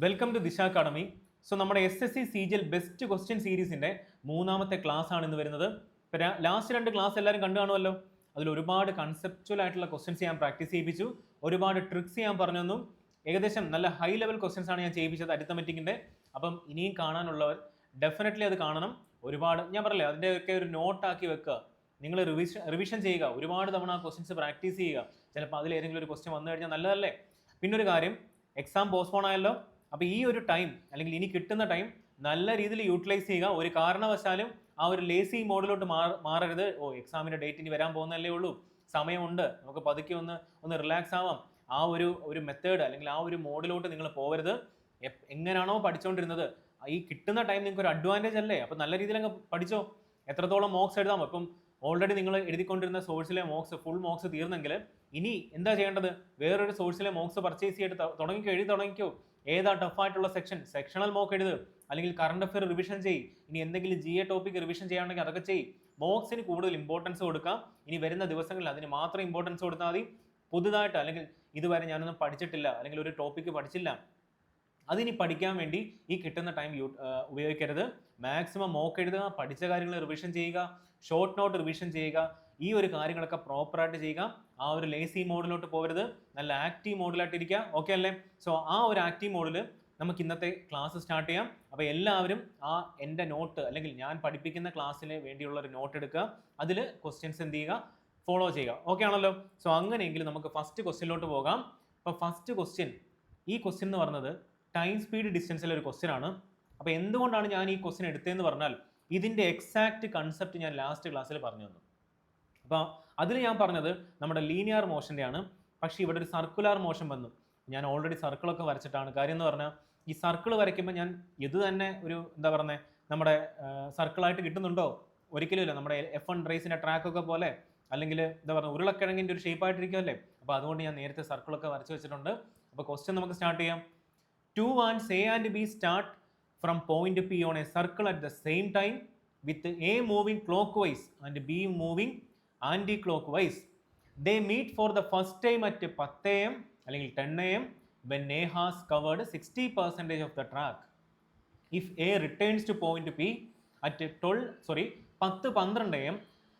Welcome to ദിശ academy. So നമ്മുടെ SSC CGL best question സീരീസിന്റെ മൂന്നാമത്തെ ക്ലാസ് ആണ് ഇന്ന് വരുന്നത്. ലാസ്റ്റ് രണ്ട് ക്ലാസ് എല്ലാവരും കണ്ടു കാണുമല്ലോ. അതിൽ ഒരുപാട് കൺസെപ്ച്വൽ ആയിട്ടുള്ള ക്വസ്റ്റ്യൻസ് ഞാൻ പ്രാക്ടീസ് ചെയ്യിപ്പിച്ചു, ഒരുപാട് ട്രിക്സ് ഞാൻ പറഞ്ഞു തന്നു. ഏകദേശം നല്ല ഹൈ ലെവൽ ക്വസ്റ്റ്യൻസ് ആണ് ഞാൻ ചെയ്യിപ്പിച്ചത് അരിത്തമെറ്റിക്കിന്റെ. അപ്പം ഇനിയും കാണാനുള്ളവർ ഡെഫിനറ്റ്ലി അത് കാണണം. ഒരുപാട് ഞാൻ പറയില്ലേ, അതിൻ്റെയൊക്കെ ഒരു നോട്ടാക്കി വെക്കുക. നിങ്ങൾ റിവിഷൻ ചെയ്യുക, ഒരുപാട് തവണ ആ ക്വസ്റ്റ്യൻസ് പ്രാക്ടീസ് ചെയ്യുക. ചിലപ്പോൾ അതിൽ ഏതെങ്കിലും ഒരു ക്വസ്റ്റ്യൻ വന്നു കഴിഞ്ഞാൽ നല്ലതല്ലേ. പിന്നൊരു കാര്യം, എക്സാം പോസ്റ്റ്പോൺ ആയല്ലോ. അപ്പോൾ ഈ ഒരു ടൈം അല്ലെങ്കിൽ ഇനി കിട്ടുന്ന ടൈം നല്ല രീതിയിൽ യൂട്ടിലൈസ് ചെയ്യുക. ഒരു കാരണവശാലും ആ ഒരു ലേസി മോഡിലോട്ട് മാറരുത്. എക്സാമിൻ്റെ ഡേറ്റ് ഇനി വരാൻ പോകുന്നതല്ലേ ഉള്ളൂ, സമയമുണ്ട്, നമുക്ക് പതുക്കെ ഒന്ന് റിലാക്സ് ആവാം. ആ ഒരു മെത്തേഡ് അല്ലെങ്കിൽ ആ ഒരു മോഡിലോട്ട് നിങ്ങൾ പോകരുത്. എങ്ങനെയാണോ പഠിച്ചുകൊണ്ടിരുന്നത്, ഈ കിട്ടുന്ന ടൈം നിങ്ങൾക്ക് ഒരു അഡ്വാൻറ്റേജ് അല്ലേ. അപ്പോൾ നല്ല രീതിയിൽ അങ്ങ് പഠിച്ചോ. എത്രത്തോളം മോക്സ് എഴുതാം. ഇപ്പം ഓൾറെഡി നിങ്ങൾ എഴുതിക്കൊണ്ടിരുന്ന സോഴ്സിലെ ഫുൾ മോക്സ് തീർന്നെങ്കിൽ ഇനി എന്താ ചെയ്യേണ്ടത്? വേറൊരു സോഴ്സിലെ മോക്സ് പർച്ചേസ് ചെയ്തിട്ട് എഴുതി തുടങ്ങിക്കോ. ഏതാ ടഫായിട്ടുള്ള സെക്ഷണൽ മോക്ക് എഴുത്, അല്ലെങ്കിൽ കറണ്ട് അഫെയർ റിവിഷൻ ചെയ്യും. ഇനി എന്തെങ്കിലും GA ടോപ്പിക് റിവിഷൻ ചെയ്യാണെങ്കിൽ അതൊക്കെ ചെയ്യും. മോക്സിന് കൂടുതൽ ഇമ്പോർട്ടൻസ് കൊടുക്കാം. ഇനി വരുന്ന ദിവസങ്ങളിൽ അതിന് മാത്രം ഇമ്പോർട്ടൻസ് കൊടുത്താൽ മതി. പുതുതായിട്ട് അല്ലെങ്കിൽ ഇതുവരെ ഞാനൊന്നും പഠിച്ചിട്ടില്ല അല്ലെങ്കിൽ ഒരു ടോപ്പിക്ക് പഠിച്ചില്ല, അതിനി പഠിക്കാൻ വേണ്ടി ഈ കിട്ടുന്ന ടൈം ഉപയോഗിക്കരുത്. മാക്സിമം മോക്ക് എഴുതുക, പഠിച്ച കാര്യങ്ങൾ റിവിഷൻ ചെയ്യുക, ഷോർട്ട് നോട്ട് റിവിഷൻ ചെയ്യുക. ഈ ഒരു കാര്യങ്ങളൊക്കെ പ്രോപ്പറായിട്ട് ചെയ്യുക. ആ ഒരു ലേസി മോഡിലോട്ട് പോകരുത്, നല്ല ആക്റ്റീവ് മോഡിലായിട്ടിരിക്കുക. ഓക്കെ അല്ലേ? സോ ആ ഒരു ആക്റ്റീവ് മോഡിൽ നമുക്ക് ഇന്നത്തെ ക്ലാസ് സ്റ്റാർട്ട് ചെയ്യാം. അപ്പോൾ എല്ലാവരും എൻ്റെ നോട്ട് അല്ലെങ്കിൽ ഞാൻ പഠിപ്പിക്കുന്ന ക്ലാസ്സിന് വേണ്ടിയുള്ള ഒരു നോട്ട് എടുക്കുക. അതിൽ ക്വസ്റ്റ്യൻസ് എന്ത് ചെയ്യുക, ഫോളോ ചെയ്യുക. ഓക്കെ ആണല്ലോ? സോ അങ്ങനെയെങ്കിൽ നമുക്ക് ഫസ്റ്റ് ക്വസ്റ്റ്യനിലോട്ട് പോകാം. അപ്പോൾ ഫസ്റ്റ് ക്വസ്റ്റ്യൻ, ഈ ക്വസ്റ്റ്യൻ എന്ന് പറഞ്ഞത് ടൈം സ്പീഡ് ഡിസ്റ്റൻസിലെ ഒരു ക്വസ്റ്റ്യൻ ആണ്. അപ്പോൾ എന്തുകൊണ്ടാണ് ഞാൻ ഈ ക്വസ്റ്റ്യൻ എടുത്തതെന്ന് പറഞ്ഞാൽ ഇതിൻ്റെ എക്സാക്റ്റ് കൺസെപ്റ്റ് ഞാൻ ലാസ്റ്റ് ക്ലാസ്സിൽ പറഞ്ഞു തന്നു. അപ്പോൾ അതിൽ ഞാൻ പറഞ്ഞത് നമ്മുടെ ലീനിയർ മോഷൻ്റെ ആണ്. പക്ഷേ ഇവിടെ ഒരു സർക്കുലർ മോഷൻ വന്നു. ഞാൻ ഓൾറെഡി സർക്കിളൊക്കെ വരച്ചിട്ടാണ്. കാര്യം എന്ന് പറഞ്ഞാൽ ഈ സർക്കിൾ വരയ്ക്കുമ്പോൾ ഞാൻ ഇത് തന്നെ ഒരു എന്താ പറയുന്നത്, നമ്മുടെ സർക്കിളായിട്ട് കിട്ടുന്നുണ്ടോ? ഒരിക്കലും ഇല്ല. നമ്മുടെ F1 റേസിൻ്റെ ട്രാക്കൊക്കെ പോലെ അല്ലെങ്കിൽ എന്താ പറയുക, ഉരുളക്കിഴങ്ങിൻ്റെ ഒരു ഷേപ്പായിട്ടിരിക്കുമല്ലേ. അപ്പോൾ അതുകൊണ്ട് ഞാൻ നേരത്തെ സർക്കിളൊക്കെ വരച്ച് വെച്ചിട്ടുണ്ട്. അപ്പോൾ ക്വസ്റ്റ്യൻ നമുക്ക് സ്റ്റാർട്ട് ചെയ്യാം. Two ants A and B start from point P on a circle at the same time with A moving clockwise and B moving anti-clockwise. They meet for the first time at 10 AM അല്ലെങ്കിൽ 10 AM when A has covered 60% of the track. If A returns to point P at 10-12 AM,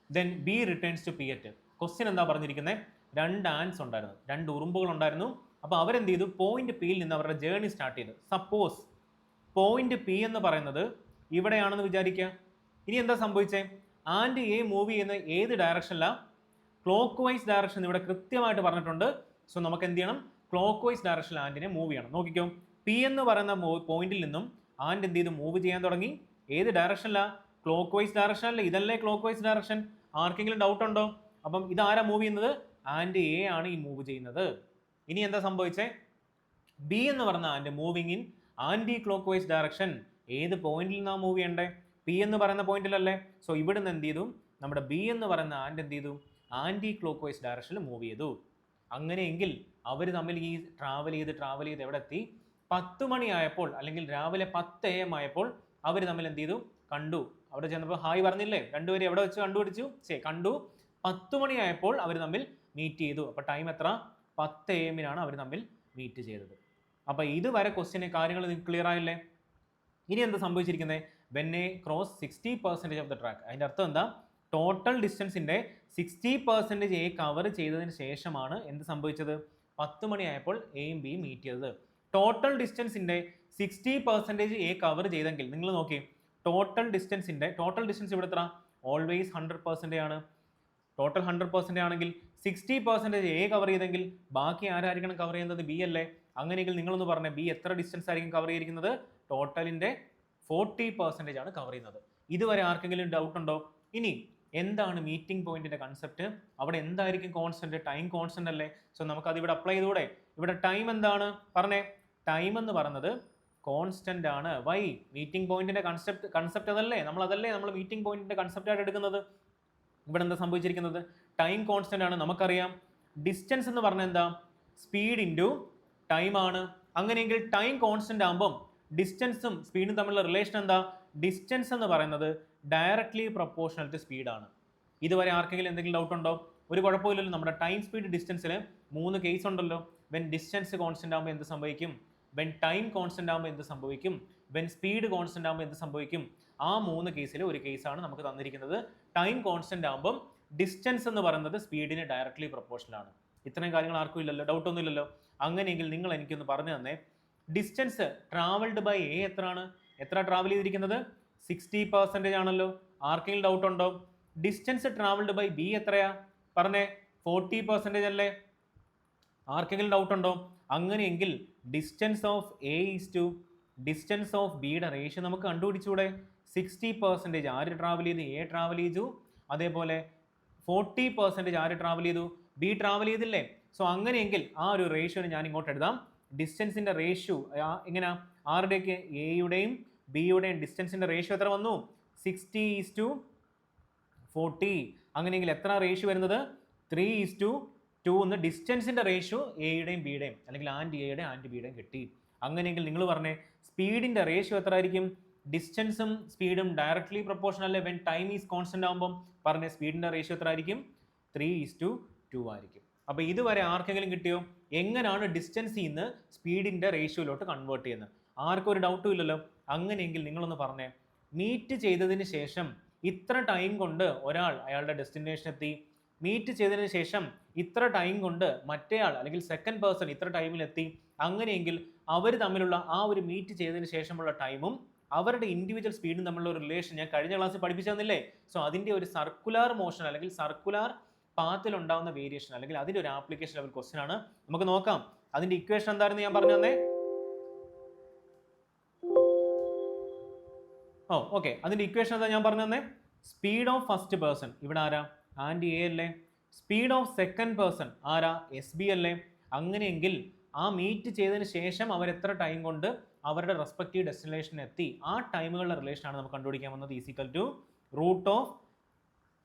then B returns to P at. Question എന്താ പറഞ്ഞിരിക്കുന്നത്? രണ്ട് ആൻസ് ഉണ്ടായിരുന്നു, രണ്ട് ഉറുമ്പുകൾ ഉണ്ടായിരുന്നു. അപ്പോൾ അവരെന്ത് ചെയ്തു? പോയിന്റ് പിയിൽ നിന്ന് അവരുടെ ജേർണി സ്റ്റാർട്ട് ചെയ്തു. സപ്പോസ് പോയിന്റ് പി എന്ന് പറയുന്നത് ഇവിടെയാണെന്ന് വിചാരിക്കുക. ഇനി എന്താ സംഭവിച്ചേ? ആൻഡ് എ മൂവ് ചെയ്യുന്ന ഏത് ഡയറക്ഷനിലാണ്? ക്ലോക്ക് വൈസ് ഡയറക്ഷൻ ഇവിടെ കൃത്യമായിട്ട് പറഞ്ഞിട്ടുണ്ട്. സോ നമുക്ക് എന്ത് ചെയ്യണം? ക്ലോക്ക് വൈസ് ഡയറക്ഷനിൽ ആൻഡിനെ മൂവ് ചെയ്യണം. നോക്കിക്കോ, പി എന്ന് പറയുന്ന പോയിന്റിൽ നിന്നും ആൻഡ് എന്ത് ചെയ്തു? മൂവ് ചെയ്യാൻ തുടങ്ങി. ഏത് ഡയറക്ഷനിലാണ്? ക്ലോക്ക് വൈസ് ഡയറക്ഷനല്ലേ? ഇതല്ലേ ക്ലോക്ക് വൈസ് ഡയറക്ഷൻ? ആർക്കെങ്കിലും ഡൗട്ട് ഉണ്ടോ? അപ്പം ഇതാരാ മൂവ് ചെയ്യുന്നത്? ആൻഡ് എ ആണ് ഈ മൂവ് ചെയ്യുന്നത്. ഇനി എന്താ സംഭവിച്ചേ? ബി എന്ന് പറഞ്ഞ and moving in anti clock vice direction. ഏത് പോയിന്റിൽ നിന്നാണ് മൂവ് ചെയ്യണ്ടേ? പി എന്ന് പറയുന്ന പോയിന്റിലല്ലേ? സോ ഇവിടുന്ന് എന്ത് ചെയ്തു? നമ്മുടെ ബി എന്ന് പറയുന്ന ആൻഡ് എന്ത് ചെയ്തു? ആൻറ്റി ക്ലോക്ക് വൈസ് ഡയറക്ഷനിൽ മൂവ് ചെയ്തു. അങ്ങനെയെങ്കിൽ അവർ തമ്മിൽ ഈ ട്രാവൽ ചെയ്ത് എവിടെ എത്തി? 10 മണിയായപ്പോൾ അല്ലെങ്കിൽ രാവിലെ 10 AM ആയപ്പോൾ അവർ തമ്മിൽ എന്ത് ചെയ്തു? കണ്ടു. അവിടെ ചെന്നപ്പോൾ ഹായ് പറഞ്ഞില്ലേ? രണ്ടുപേരും എവിടെ വെച്ച് കണ്ടു? 10 മണിയായപ്പോൾ അവർ തമ്മിൽ മീറ്റ് ചെയ്തു. അപ്പോൾ ടൈം എത്ര? 10 AM അവർ തമ്മിൽ മീറ്റ് ചെയ്തത്. അപ്പോൾ ഇതുവരെ ക്വസ്റ്റ്യന് കാര്യങ്ങൾ നിങ്ങൾക്ക് ക്ലിയർ ആയില്ലേ? ഇനി എന്താ സംഭവിച്ചിരിക്കുന്നത്? When A cross 60% of the track. അതിൻ്റെ അർത്ഥം എന്താ? ടോട്ടൽ ഡിസ്റ്റൻസിൻ്റെ 60% എ കവർ ചെയ്തതിന് ശേഷമാണ് എന്ത് സംഭവിച്ചത്? 10 മണിയായപ്പോൾ എയും ബിയും മീറ്റ് ചെയ്തത്. ടോട്ടൽ ഡിസ്റ്റൻസിൻ്റെ 60% എ കവർ ചെയ്തെങ്കിൽ നിങ്ങൾ നോക്കി, ടോട്ടൽ ഡിസ്റ്റൻസ് ഇവിടെ എത്ര? ഓൾവേസ് 100% ആണ്. ടോട്ടൽ 100% ആണെങ്കിൽ 60% എ കവർ ചെയ്തെങ്കിൽ ബാക്കി ആരായിരിക്കണം കവർ ചെയ്യുന്നത്? ബി അല്ലേ? അങ്ങനെയെങ്കിൽ നിങ്ങളൊന്ന് പറഞ്ഞേ, ബി എത്ര ഡിസ്റ്റൻസ് ആയിരിക്കും കവർ ചെയ്തിരിക്കുന്നത്? ടോട്ടലിൻ്റെ 40% ആണ് കവർ ചെയ്യുന്നത്. ഇതുവരെ ആർക്കെങ്കിലും ഡൗട്ട് ഉണ്ടോ? ഇനി എന്താണ് മീറ്റിംഗ് പോയിന്റിന്റെ കൺസെപ്റ്റ്? അവിടെ എന്തായിരിക്കും കോൺസ്റ്റന്റ്? ടൈം കോൺസ്റ്റന്റ് അല്ലേ? സോ നമുക്ക് അത് ഇവിടെ അപ്ലൈ ചെയ്തുകൂടെ? ഇവിടെ ടൈം എന്താണ് പറഞ്ഞേ? ടൈം എന്ന് പറയുന്നത് കോൺസ്റ്റന്റ് ആണ്. വൈ? മീറ്റിംഗ് പോയിന്റിന്റെ കൺസെപ്റ്റ് അതല്ലേ? നമ്മൾ മീറ്റിംഗ് പോയിന്റിന്റെ കൺസെപ്റ്റ് ആയിട്ട് എടുക്കുന്നത്. ഇവിടെ എന്താ സംഭവിച്ചിരിക്കുന്നത്? ടൈം കോൺസ്റ്റന്റ് ആണ്. നമുക്കറിയാം ഡിസ്റ്റൻസ് എന്ന് പറഞ്ഞാൽ എന്താ? സ്പീഡ് ഇൻറ്റു ടൈം ആണ്. അങ്ങനെയെങ്കിൽ ടൈം കോൺസ്റ്റന്റ് ആകുമ്പം ഡിസ്റ്റൻസും സ്പീഡും തമ്മിലുള്ള റിലേഷൻ എന്താ? ഡിസ്റ്റൻസ് എന്ന് പറയുന്നത് ഡയറക്ട്ലി പ്രൊപ്പോർഷണൽ ടു സ്പീഡാണ്. ഇതുവരെ ആർക്കെങ്കിലും എന്തെങ്കിലും ഡൗട്ട് ഉണ്ടോ? ഒരു കുഴപ്പമില്ലല്ലോ. നമ്മുടെ ടൈം സ്പീഡ് ഡിസ്റ്റൻസിൽ 3 കേസ് ഉണ്ടല്ലോ. വെൻ ഡിസ്റ്റൻസ് കോൺസ്റ്റന്റ് ആകുമ്പോൾ എന്ത് സംഭവിക്കും? വെൻ ടൈം കോൺസ്റ്റന്റ് ആകുമ്പോൾ എന്ത് സംഭവിക്കും, വെൻ സ്പീഡ് കോൺസ്റ്റന്റ് ആകുമ്പോൾ എന്ത് സംഭവിക്കും. ആ 3 കേസിൽ ഒരു കേസാണ് നമുക്ക് തന്നിരിക്കുന്നത്. ടൈം കോൺസ്റ്റന്റ് ആകുമ്പം ഡിസ്റ്റൻസ് എന്ന് പറയുന്നത് സ്പീഡിന് ഡയറക്ട്ലി പ്രൊപ്പോർഷണൽ ആണ്. ഇത്രയും കാര്യങ്ങൾ ആർക്കും ഇല്ലല്ലോ, ഡൗട്ട് ഒന്നും ഇല്ലല്ലോ. അങ്ങനെയെങ്കിൽ നിങ്ങൾ എനിക്കൊന്ന് പറഞ്ഞു തന്നെ, ഡിസ്റ്റൻസ് ട്രാവൽഡ് ബൈ എ എത്രയാണ്, എത്ര ട്രാവൽ ചെയ്തിരിക്കുന്നത്, 60% ആണല്ലോ. ആർക്കെങ്കിലും ഡൗട്ട് ഉണ്ടോ? ഡിസ്റ്റൻസ് ട്രാവൽഡ് ബൈ ബി എത്രയാ പറഞ്ഞേ, 40% അല്ലേ. ആർക്കെങ്കിലും ഡൗട്ട് ഉണ്ടോ? അങ്ങനെയെങ്കിൽ distance of A is to distance of ബിയുടെ റേഷ്യോ നമുക്ക് കണ്ടുപിടിച്ചൂടെ. 60% ആര് ട്രാവൽ ചെയ്തു, എ ട്രാവൽ ചെയ്തു. അതേപോലെ 40% ആര് ട്രാവൽ ചെയ്തു, ബി ട്രാവൽ ചെയ്തില്ലേ. സോ അങ്ങനെയെങ്കിൽ ആ ഒരു റേഷ്യോന് ഞാൻ ഇങ്ങോട്ട് എഴുതാം. ഡിസ്റ്റൻസിന്റെ റേഷ്യോ എങ്ങനെയാ, ആരുടെയൊക്കെ എയുടെയും ബിയുടെയും ഡിസ്റ്റൻസിന്റെ റേഷ്യോ എത്ര വന്നു, 60:40. അങ്ങനെയെങ്കിൽ എത്ര റേഷ്യോ വരുന്നത്, 3:2 എന്ന് ഡിസ്റ്റൻസിന്റെ റേഷ്യോ എയുടെയും ബിയുടെയും അല്ലെങ്കിൽ ആൻഡ് എയുടെയും ആൻഡ് ബിയുടെയും കിട്ടി. അങ്ങനെയെങ്കിൽ നിങ്ങൾ പറഞ്ഞേ സ്പീഡിന്റെ റേഷ്യോ എത്ര ആയിരിക്കും, ഡിസ്റ്റൻസും സ്പീഡും ഡയറക്ട്ലി പ്രൊപ്പോർഷണൽ അല്ലേ വെൻ ടൈം ഈസ് കോൺസ്റ്റന്റ് ആകുമ്പോൾ. പറഞ്ഞ സ്പീഡിന്റെ റേഷ്യോ എത്ര ആയിരിക്കും, 3:2 ആയിരിക്കും. അപ്പോൾ ഇതുവരെ ആർക്കെങ്കിലും കിട്ടിയോ എങ്ങനെയാണ് ഡിസ്റ്റൻസിൽ നിന്ന് സ്പീഡിന്റെ റേഷ്യോയിലോട്ട് കൺവേർട്ട് ചെയ്യുന്നത്? ആർക്കും ഒരു ഡൗട്ടും ഇല്ലല്ലോ. അങ്ങനെയെങ്കിൽ നിങ്ങളൊന്ന് പറഞ്ഞേ, മീറ്റ് ചെയ്തതിന് ശേഷം ഇത്ര ടൈം കൊണ്ട് ഒരാൾ അയാളുടെ ഡെസ്റ്റിനേഷൻ എത്തി, മീറ്റ് ചെയ്തതിന് ശേഷം ഇത്ര ടൈം കൊണ്ട് മറ്റേയാൾ അല്ലെങ്കിൽ സെക്കൻഡ് പേഴ്സൺ ഇത്ര ടൈമിൽ എത്തി. അങ്ങനെയെങ്കിൽ അവർ തമ്മിലുള്ള ആ ഒരു മീറ്റ് ചെയ്തതിന് ശേഷമുള്ള ടൈമും അവരുടെ ഇൻഡിവിജ്വൽ സ്പീഡും തമ്മിലുള്ള ഒരു റിലേഷൻ ഞാൻ കഴിഞ്ഞ ക്ലാസ്സിൽ പഠിപ്പിച്ചു തന്നില്ലേ. സോ അതിൻ്റെ ഒരു സർക്കുലർ മോഷൻ അല്ലെങ്കിൽ സർക്കുലർ പാത്തിൽ ഉണ്ടാകുന്ന വേരിയേഷൻ അല്ലെങ്കിൽ അതിൻ്റെ ഒരു ആപ്ലിക്കേഷൻ ലെവൽ ക്വസ്റ്റ്യൻ ആണ്. നമുക്ക് നോക്കാം അതിൻ്റെ ഇക്വേഷൻ എന്തായിരുന്നു ഞാൻ പറഞ്ഞു തന്നേ. ഓക്കെ, അതിൻ്റെ ഇക്വേഷൻ എന്താ ഞാൻ പറഞ്ഞു തന്നെ, സ്പീഡ് ഓഫ് ഫസ്റ്റ് പേഴ്സൺ ഇവിടെ ആരാ, ആൻഡ് എ അല്ലേ. സ്പീഡ് ഓഫ് സെക്കൻഡ് പേഴ്സൺ ആരാ, എസ് ബി അല്ലേ. അങ്ങനെയെങ്കിൽ ആ മീറ്റ് ചെയ്തതിന് ശേഷം അവർ എത്ര ടൈം കൊണ്ട് അവരുടെ റെസ്പെക്റ്റീവ് ഡെസ്റ്റിനേഷൻ എത്തി, ആ ടൈമുകളുടെ റിലേഷനാണ് നമുക്ക് കണ്ടുപിടിക്കാൻ വന്നത്. Is equal to root of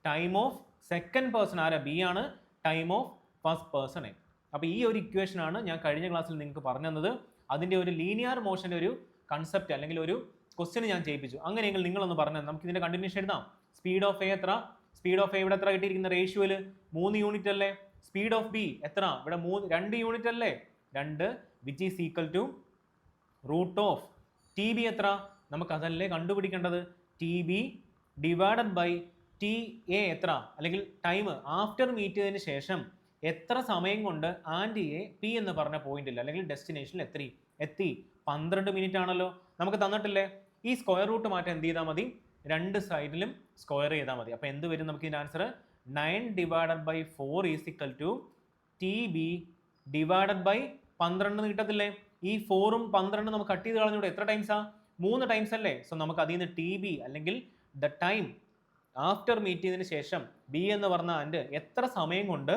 time of second person ആരാ, ബി ആണ്, time of first person A. അപ്പോൾ ഈ ഒരു ഇക്വേഷനാണ് ഞാൻ കഴിഞ്ഞ ക്ലാസ്സിൽ നിങ്ങൾക്ക് പറഞ്ഞു തന്നത്. അതിൻ്റെ ഒരു ലീനിയർ മോഷൻ്റെ ഒരു കൺസെപ്റ്റ് അല്ലെങ്കിൽ ഒരു ക്വസ്റ്റ്യൻ ഞാൻ ചെയ്യിപ്പിച്ചു. അങ്ങനെയെങ്കിൽ നിങ്ങളൊന്ന് പറഞ്ഞത് നമുക്ക് ഇതിൻ്റെ കണ്ടിന്യൂഷൻ എഴുതാം. സ്പീഡ് ഓഫ് എ എത്ര, സ്പീഡ് ഓഫ് എ ഇവിടെ എത്ര കിട്ടിയിരിക്കുന്ന റേഷ്യോയിൽ 3 യൂണിറ്റ് അല്ലേ. സ്പീഡ് ഓഫ് ബി എത്ര, ഇവിടെ 2 യൂണിറ്റ് അല്ലേ, 2 which is equal to root of T B എത്ര, നമുക്ക് അതല്ലേ കണ്ടുപിടിക്കേണ്ടത്, T B divided by T A എത്ര, അല്ലെങ്കിൽ ടൈം ആഫ്റ്റർ മീറ്റ് ചെയ്തതിന് ശേഷം എത്ര സമയം കൊണ്ട് ആൻഡ് എ പി എന്ന് പറഞ്ഞ പോയിന്റിൽ അല്ലെങ്കിൽ ഡെസ്റ്റിനേഷനിൽ എത്തി 12 മിനിറ്റ് ആണല്ലോ നമുക്ക് തന്നിട്ടില്ലേ. ഈ സ്ക്വയർ റൂട്ട് മാറ്റം എന്ത് ചെയ്താൽ മതി, 2 സൈഡിലും സ്ക്വയർ ചെയ്താൽ മതി. അപ്പോൾ എന്ത് വരും നമുക്ക് ഇതിൻ്റെ answer, 9/4 is equal to T B divided by 12 കിട്ടത്തില്ലേ. ഈ 4ഉം 12 നമുക്ക് കട്ട് ചെയ്ത് കളഞ്ഞൂടെ, എത്ര ടൈംസാ, 3 ടൈംസ് അല്ലേ. സോ നമുക്ക് അതിൽ നിന്ന് ടി ബി അല്ലെങ്കിൽ ദ ടൈം ആഫ്റ്റർ മീറ്റ് ചെയ്തതിന് ശേഷം ബി എന്ന് പറഞ്ഞ ആൻഡ് എത്ര സമയം കൊണ്ട്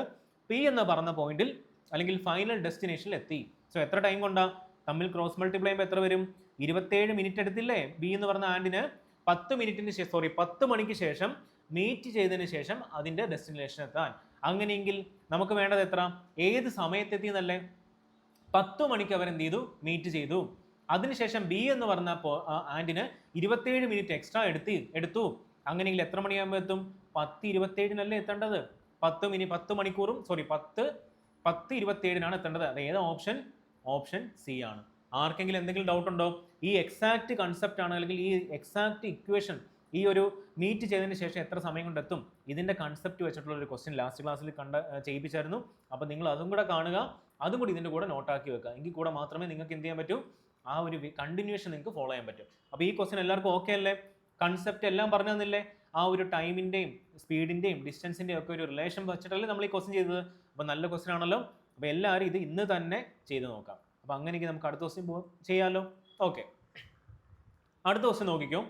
പി എന്ന് പറഞ്ഞ പോയിന്റിൽ അല്ലെങ്കിൽ ഫൈനൽ ഡെസ്റ്റിനേഷനിൽ എത്തി. സോ എത്ര ടൈം കൊണ്ടാ തമ്മിൽ ക്രോസ് മൾട്ടിപ്ലൈ ചെയ്യുമ്പോൾ എത്ര വരും, 27 മിനിറ്റ് എടുത്തില്ലേ ബി എന്ന് പറഞ്ഞ ആൻഡിന്. 10 മണിക്ക് ശേഷം മീറ്റ് ചെയ്തതിന് ശേഷം അതിൻ്റെ ഡെസ്റ്റിനേഷൻ എത്താൻ. അങ്ങനെയെങ്കിൽ നമുക്ക് വേണ്ടത് എത്ര, ഏത് സമയത്തെത്തി എന്നല്ലേ. 10 മണിക്ക് അവർ എന്ത് ചെയ്തു, മീറ്റ് ചെയ്തു. അതിനുശേഷം ബി എന്ന് പറഞ്ഞ ആൻഡിന് 27 മിനിറ്റ് എക്സ്ട്രാ എടുത്തു. അങ്ങനെയെങ്കിൽ എത്ര മണിയാകുമ്പോൾ എത്തും, 10:27 എത്തേണ്ടത്. 10:27 എത്തേണ്ടത്. അത് ഏതാ ഓപ്ഷൻ, ഓപ്ഷൻ സി ആണ്. ആർക്കെങ്കിലും എന്തെങ്കിലും ഡൗട്ട് ഉണ്ടോ? ഈ എക്സാക്ട് കൺസെപ്റ്റ് ആണ് അല്ലെങ്കിൽ ഈ എക്സാക്ട് ഇക്വേഷൻ, ഈ ഒരു മീറ്റ് ചെയ്തതിന് ശേഷം എത്ര സമയം കൊണ്ട് എത്തും, ഇതിൻ്റെ കൺസെപ്റ്റ് വെച്ചിട്ടുള്ള ഒരു ക്വസ്റ്റ്യൻ ലാസ്റ്റ് ക്ലാസ്സിൽ ചെയ്യിപ്പിച്ചായിരുന്നു. അപ്പോൾ നിങ്ങൾ അതും കൂടെ കാണുക, അതും കൂടി ഇതിൻ്റെ കൂടെ നോട്ടാക്കി വെക്കുക. എങ്കിൽ കൂടെ മാത്രമേ നിങ്ങൾക്ക് എന്ത് ചെയ്യാൻ പറ്റൂ, ആ ഒരു കണ്ടിന്യൂഷൻ നിങ്ങൾക്ക് ഫോളോ ചെയ്യാൻ പറ്റും. അപ്പോൾ ഈ ക്വസ്റ്റ്യൻ എല്ലാവർക്കും ഓക്കെ അല്ലേ, കൺസെപ്റ്റ് എല്ലാം പറഞ്ഞു തന്നില്ലേ. ആ ഒരു ടൈമിൻ്റെയും സ്പീഡിൻ്റെയും ഡിസ്റ്റൻസിൻ്റെയും ഒക്കെ ഒരു റിലേഷൻ വെച്ചിട്ടല്ലേ നമ്മൾ ഈ ക്വസ്റ്റ്യൻ ചെയ്തത്. അപ്പോൾ നല്ല ക്വസ്റ്റ്യൻ ആണല്ലോ. അപ്പോൾ എല്ലാവരും ഇത് ഇന്ന് തന്നെ ചെയ്ത് നോക്കാം. അപ്പോൾ അങ്ങനെയെങ്കിൽ നമുക്ക് അടുത്ത ക്വസ്റ്റ്യൻ ചെയ്യാമല്ലോ. ഓക്കെ, അടുത്ത ക്വസ്റ്റ്യൻ നോക്കിക്കോ.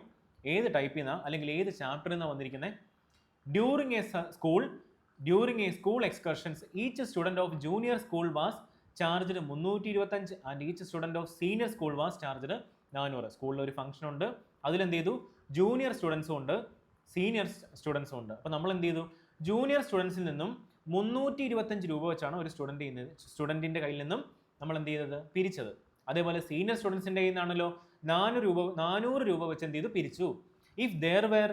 ഏത് ടൈപ്പിൽ നിന്നാണ് അല്ലെങ്കിൽ ഏത് ചാപ്റ്ററിൽ നിന്നാണ് വന്നിരിക്കുന്നത്. During a school excursions each student of junior school was charged 325 and each student of senior school was charged 400. സ്കൂളിൽ ഒരു ഫംഗ്ഷൻ ഉണ്ട്, അതിലെന്ത് ചെയ്തു, ജൂനിയർ സ്റ്റുഡൻസും ഉണ്ട് സീനിയർ സ്റ്റുഡൻസും ഉണ്ട്. അപ്പോൾ നമ്മൾ എന്ത് ചെയ്തു, ജൂനിയർ സ്റ്റുഡൻസിൽ നിന്നും 325 രൂപ വെച്ചാണ് ഒരു സ്റ്റുഡൻറ്റിൻ്റെ കയ്യിൽ നിന്നും നമ്മൾ എന്ത് ചെയ്തത്, പിരിച്ചത്. അതേപോലെ സീനിയർ സ്റ്റുഡൻസിൻ്റെ കയ്യിൽ നിന്നാണല്ലോ 400 രൂപ വെച്ച് എന്ത് ചെയ്തു, പിരിച്ചു. If there were